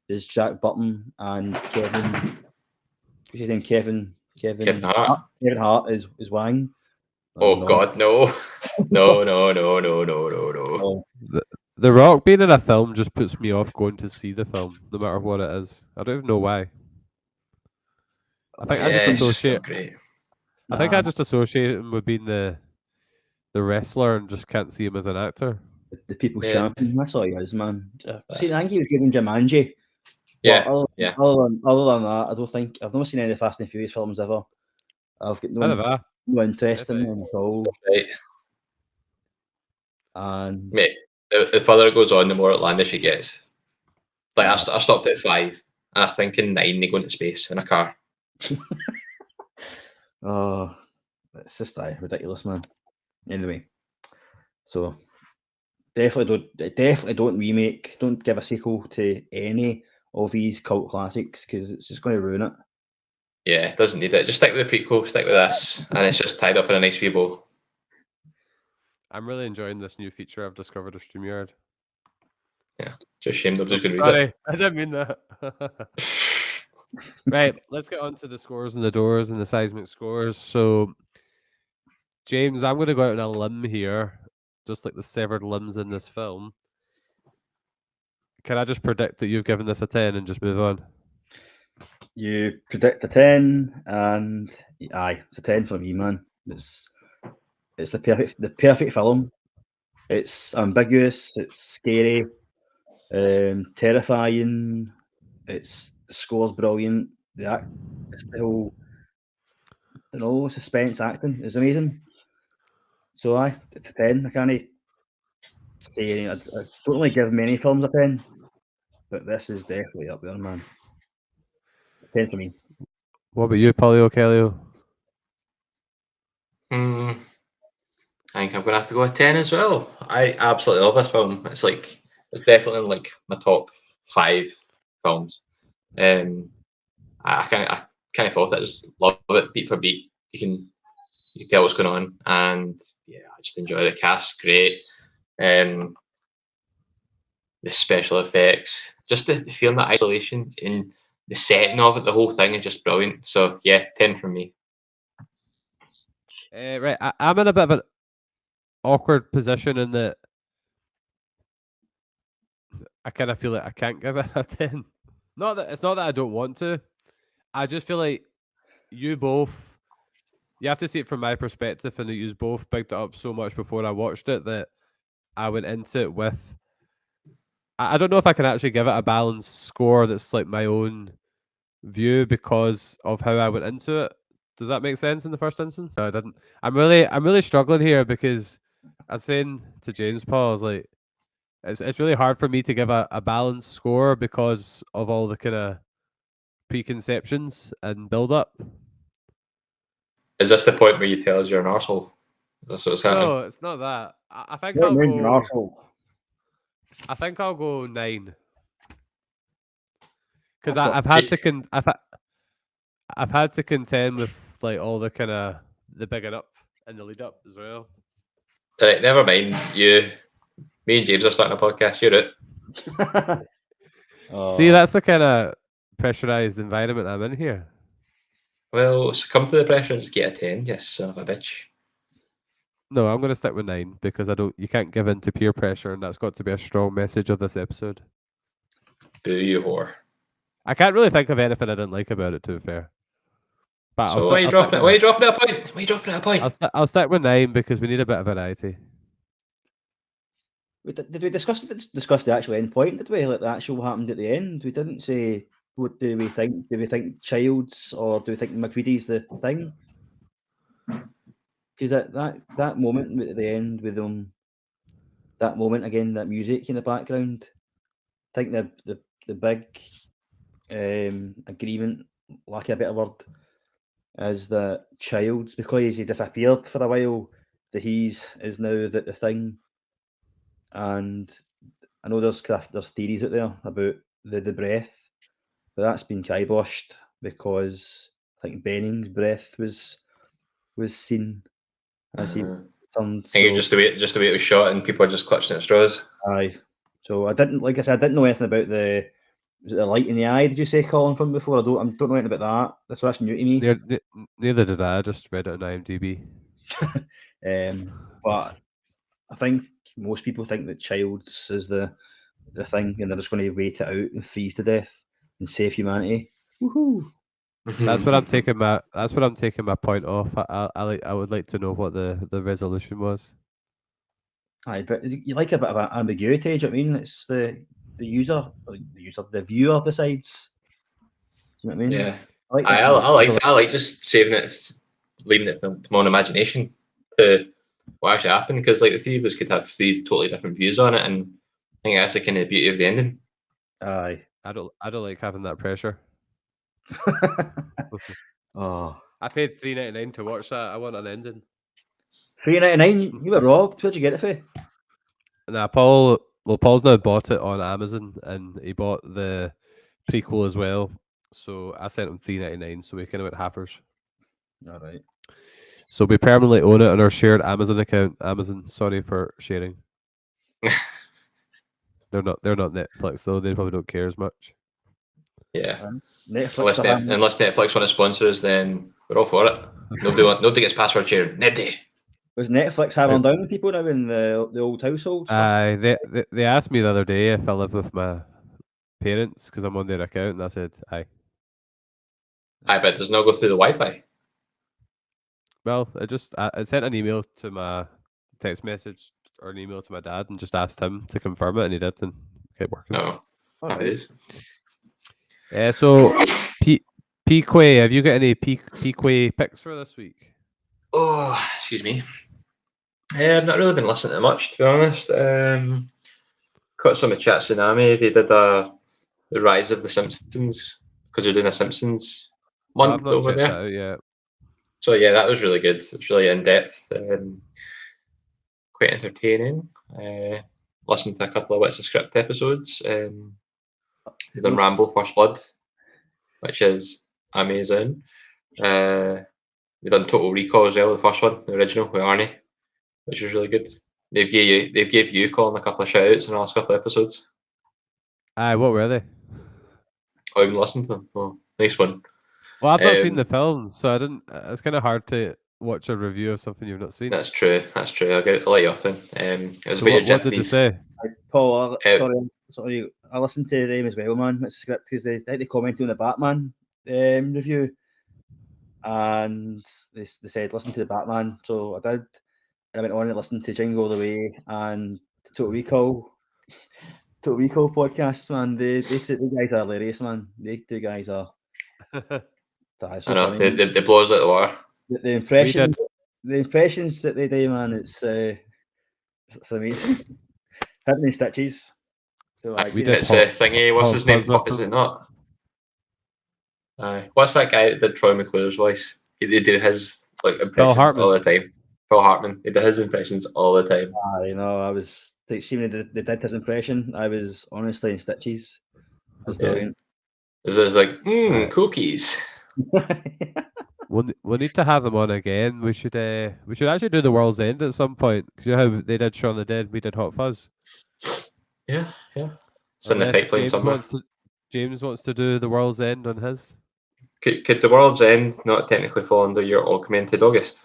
S4: is Jack Burton and Kevin. What's his name? Kevin
S3: Hart.
S4: Kevin Hart is Wang.
S3: Oh no. God, no! No!
S2: The Rock being in a film just puts me off going to see the film, no matter what it is. I don't even know why. I think I just associate. I think I just associate him with being the wrestler and just can't see him as an actor.
S4: The people's champion. That's all he is, man. See, I think he was given Jumanji.
S3: Yeah.
S4: Other than that, I don't think I've never seen any Fast and Furious films ever. I've got no interest in them at all.
S3: Right.
S4: And
S3: mate, the further it goes on, the more outlandish it gets. Like I stopped at 5, and I think in 9 they go into space in a car.
S4: Oh, it's just ridiculous, man. Anyway, so definitely don't remake, don't give a sequel to any of these cult classics because it's just going to ruin it.
S3: Yeah, it doesn't need it. Just stick with the prequel, stick with this, and it's just tied up in a nice wee bow.
S2: I'm really enjoying this new feature I've discovered of StreamYard.
S3: Yeah, just shamed I'm just going to read it.
S2: I didn't mean that. Right, let's get on to the scores and the doors and the seismic scores. So, James, I'm going to go out on a limb here, just like the severed limbs in this film. Can I just predict that you've given this a 10 and just move on?
S4: You predict a 10, and it's a 10 for me, man. It's the perfect film. It's ambiguous, it's scary, terrifying. The score's brilliant. The whole suspense acting is amazing. So it's a 10. I can't say anything. I don't really give many films a 10, but this is definitely up there, man. 10 for me.
S2: What about you, Polio Kellio?
S3: I think I'm going to have to go with 10 as well. I absolutely love this film. It's definitely in like my top 5 films. I kind of thought I just love it beat for beat. You can tell what's going on, and yeah, I just enjoy the cast. Great. The special effects, just the feeling that isolation in the setting of it, the whole thing is just brilliant. So yeah, 10 from me.
S2: Right, I'm in a bit of an awkward position in that I kind of feel like I can't give it a 10. It's not that I don't want to. I just feel like you have to see it from my perspective, and that you both picked it up so much before I watched it that I went into it with. I don't know if I can actually give it a balanced score that's like my own view because of how I went into it. Does that make sense in the first instance? No, I didn't. I'm really struggling here because I was saying to James Paul, I was like, it's really hard for me to give a balanced score because of all the kind of preconceptions and build up.
S3: Is this the point where you tell us you're an arsehole? Is this what's happening?
S2: No, it's not that. I think
S4: That means an arsehole.
S2: I think I'll go 9 because I've had to contend with like all the kind of the bigging up and the lead up as well.
S3: Right, never mind. Me and James are starting a podcast. You're it.
S2: See, that's the kind of pressurized environment I'm in here.
S3: Well, succumb to the pressure and just get a 10. Yes, son of a bitch.
S2: No, I'm going to stick with 9 because you can't give in to peer pressure, and that's got to be a strong message of this episode.
S3: Boo, you whore.
S2: I can't really think of anything I didn't like about it, to be fair. But
S3: so why are you dropping it a point?
S2: I'll stick with 9 because we need a bit of variety.
S4: Did we discuss the actual end point? Did we, like the actual what happened at the end? We didn't say what do we think? Do we think Childs or do we think McCready's the thing? Because that moment at the end with them, that moment again, that music in the background. I think the big agreement, lack of a better word, is that Childs, because he disappeared for a while, that he's is now the thing. And I know there's theories out there about the breath, but that's been kiboshed because I think Benning's breath was seen as he turned.
S3: I think just the way it was shot, and people are just clutching at straws.
S4: Aye. So I didn't, like I said, I didn't know anything about was it the light in the eye? Did you say, Colin, from before? I don't know anything about that. That's new to me.
S2: Neither did I. Just read it on IMDb.
S4: But I think most people think that Childs is the thing, and they're just going to wait it out and freeze to death and save humanity. Woohoo!
S2: That's what I'm taking my point off. I would like to know what the resolution was.
S4: Aye, but you like a bit of ambiguity. Do you know what I mean? It's the viewer decides. Do you know what I mean?
S3: Yeah,
S4: I
S3: I like just saving it, leaving it to my own imagination to what actually happened, because like the three of us could have three totally different views on it, and I think that's the kind of beauty of the ending.
S4: Aye,
S2: I don't like having that pressure.
S4: Oh,
S2: I paid $3.99 to watch that. I want an ending.
S4: $3.99? You were robbed. Where'd you get it for?
S2: Nah, Paul's now bought it on Amazon, and he bought the prequel as well. So I sent him $3.99, so we kind of went halfers.
S4: All right.
S2: So we permanently own it on our shared Amazon account. Amazon, sorry for sharing. They're not Netflix though. They probably don't care as much.
S3: Yeah.
S4: Netflix
S3: unless Netflix want to sponsor us, then we're all for it. Nobody gets password shared. Nobody.
S4: Was Netflix having down with people now in the old household?
S2: They asked me the other day if I live with my parents because I'm on their account, and I said aye.
S3: Aye, but it does not go through the Wi-Fi.
S2: Well, I sent an email to my text message or an email to my dad and just asked him to confirm it, and he did, and it kept working.
S3: Oh, it is.
S2: So Pequay, have you got any Pequay picks for this week?
S3: Oh, excuse me. I've not really been listening to much, to be honest. Caught some of Chat Tsunami. They did the Rise of the Simpsons because they're doing a Simpsons month over there.
S2: Yeah.
S3: So yeah, that was really good. It's really in depth, quite entertaining. Listened to a couple of What's the Script episodes. They've done Rambo First Blood, which is amazing. They've done Total Recall as well, the first one, the original with Arnie, which is really good. They've gave you Colin a couple of shout outs in the last couple of episodes.
S2: Aye, what were they?
S3: I haven't listened to them. Oh, nice one.
S2: Well, I've not seen the films, so I didn't. It's kind of hard to watch a review of something you've not seen.
S3: That's true. I'll let you off then. It was about your Japanese.
S2: What did they say?
S4: Paul, sorry, I listened to them as well, man. It's a script because they commented on the Batman review, and they said listen to the Batman. So I did, and I went on and listened to Jingle All the Way and Total Recall podcasts, man. The guys are hilarious, man. The two guys are.
S3: I know they blows out the water.
S4: The impressions that they do, man, it's amazing. Hidden in Stitches. So
S3: it's thingy. What's his name? Puck, is it not? What's that guy that did Troy McClure's voice? They do his impressions all the time. Phil Hartman. They do his impressions all the time.
S4: I know. I was seeing they did his impression. I was honestly in Stitches. That's brilliant.
S3: It was like cookies.
S2: We'll need to have them on again. We should actually do The World's End at some point, because you know how they did Shaun the Dead, we did Hot Fuzz.
S3: Yeah. It's in the pipeline somewhere.
S2: James wants to do The World's End on his.
S3: Could The World's End not technically fall under your Augmented August?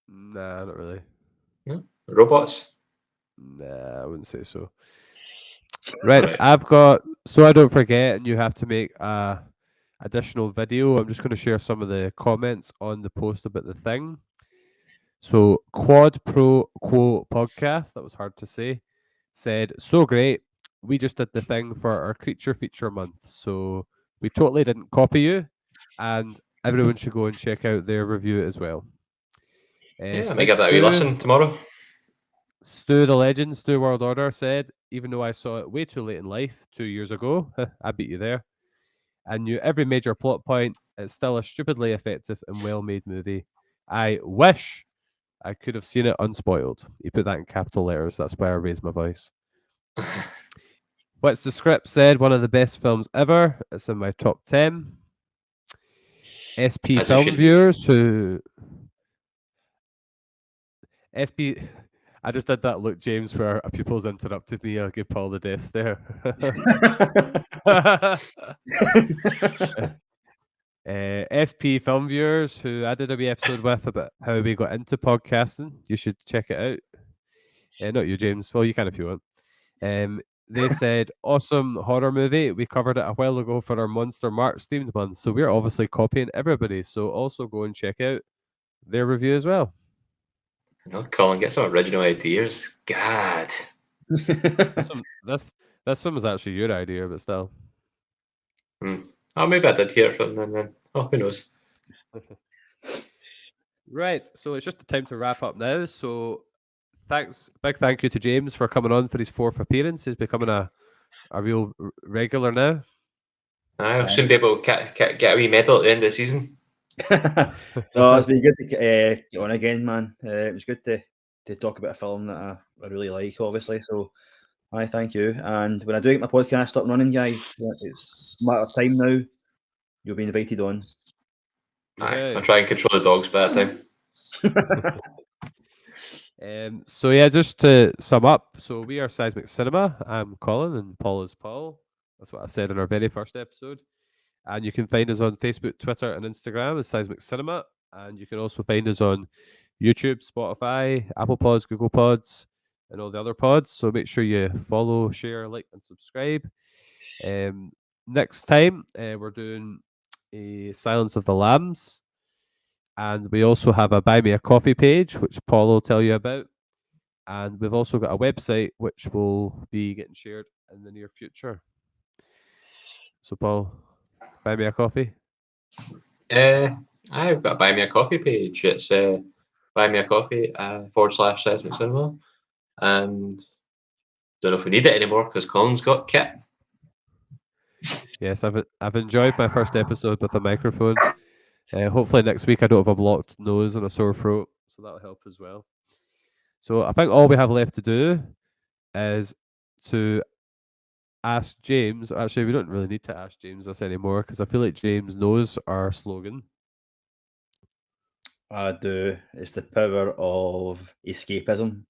S2: Nah, not really.
S3: No? Robots?
S2: Nah, I wouldn't say so. Right, I've got, so I don't forget, and you have to make a additional video. I'm just going to share some of the comments on the post about the thing. So Quad Pro Quo Podcast, that was hard to say, said, so great. We just did the thing for our Creature Feature Month. So we totally didn't copy you. And everyone should go and check out their review as well.
S3: Yeah, I might give that a wee listen tomorrow.
S2: Stu the Legend, Stu World Order said, even though I saw it way too late in life 2 years ago, I beat you there. I knew every major plot point. It's still a stupidly effective and well-made movie. I wish I could have seen it unspoiled. He put that in capital letters. That's why I raised my voice. What's the script said? One of the best films ever. It's in my top 10. SP
S3: As it
S2: film
S3: should be.
S2: viewers who... SP... I just did that look, James, where a pupil's interrupted me. I'll give Paul the desk there. SP film viewers who I did a wee episode with about how we got into podcasting. You should check it out. Not you, James. Well, you can if you want. They said, awesome horror movie. We covered it a while ago for our Monster March themed month. So we're obviously copying everybody. So also go and check out their review as well.
S3: No, Colin, get some original ideas. God.
S2: This one was actually your idea, but still.
S3: Oh, maybe I did hear it from them then. Oh, who knows?
S2: Right, so it's just the time to wrap up now. So big thank you to James for coming on for his 4th appearance. He's becoming a real regular now.
S3: I'll soon be able to get a wee medal at the end of the season.
S4: No, it's been good to get on again, man. It was good to talk about a film that I really like, obviously. So, I thank you. And when I do get my podcast up and running, guys, it's a matter of time now. You'll be invited on.
S3: Aye, I'll try and control the dogs by that time.
S2: So yeah, just to sum up, so we are Seismic Cinema. I'm Colin and Paul is Paul. That's what I said in our very first episode. And you can find us on Facebook, Twitter, and Instagram as Seismic Cinema. And you can also find us on YouTube, Spotify, Apple Pods, Google Pods, and all the other pods. So make sure you follow, share, like, and subscribe. Next time, we're doing a Silence of the Lambs. And we also have a Buy Me a Coffee page, which Paul will tell you about. And we've also got a website, which will be getting shared in the near future. So, Paul, buy me a coffee?
S3: I've got a Buy Me a Coffee page. It's Buy Me a Coffee /Seismic Cinema. And don't know if we need it anymore because Colin's got kit.
S2: Yes, I've enjoyed my first episode with a microphone. Hopefully next week I don't have a blocked nose and a sore throat, so that'll help as well. So I think all we have left to do is to ask James. Actually, we don't really need to ask James this anymore because I feel like James knows our slogan.
S4: I do. It's the power of escapism.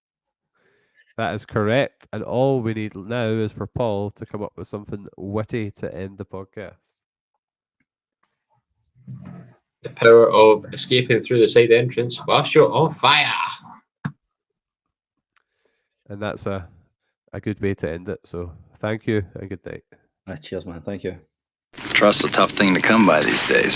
S2: That is correct. And all we need now is for Paul to come up with something witty to end the podcast.
S3: The power of escaping through the side entrance whilst you're on fire.
S2: And that's a good way to end it. So thank you and good night.
S4: Cheers, man. Thank you.
S1: Trust's a tough thing to come by these days.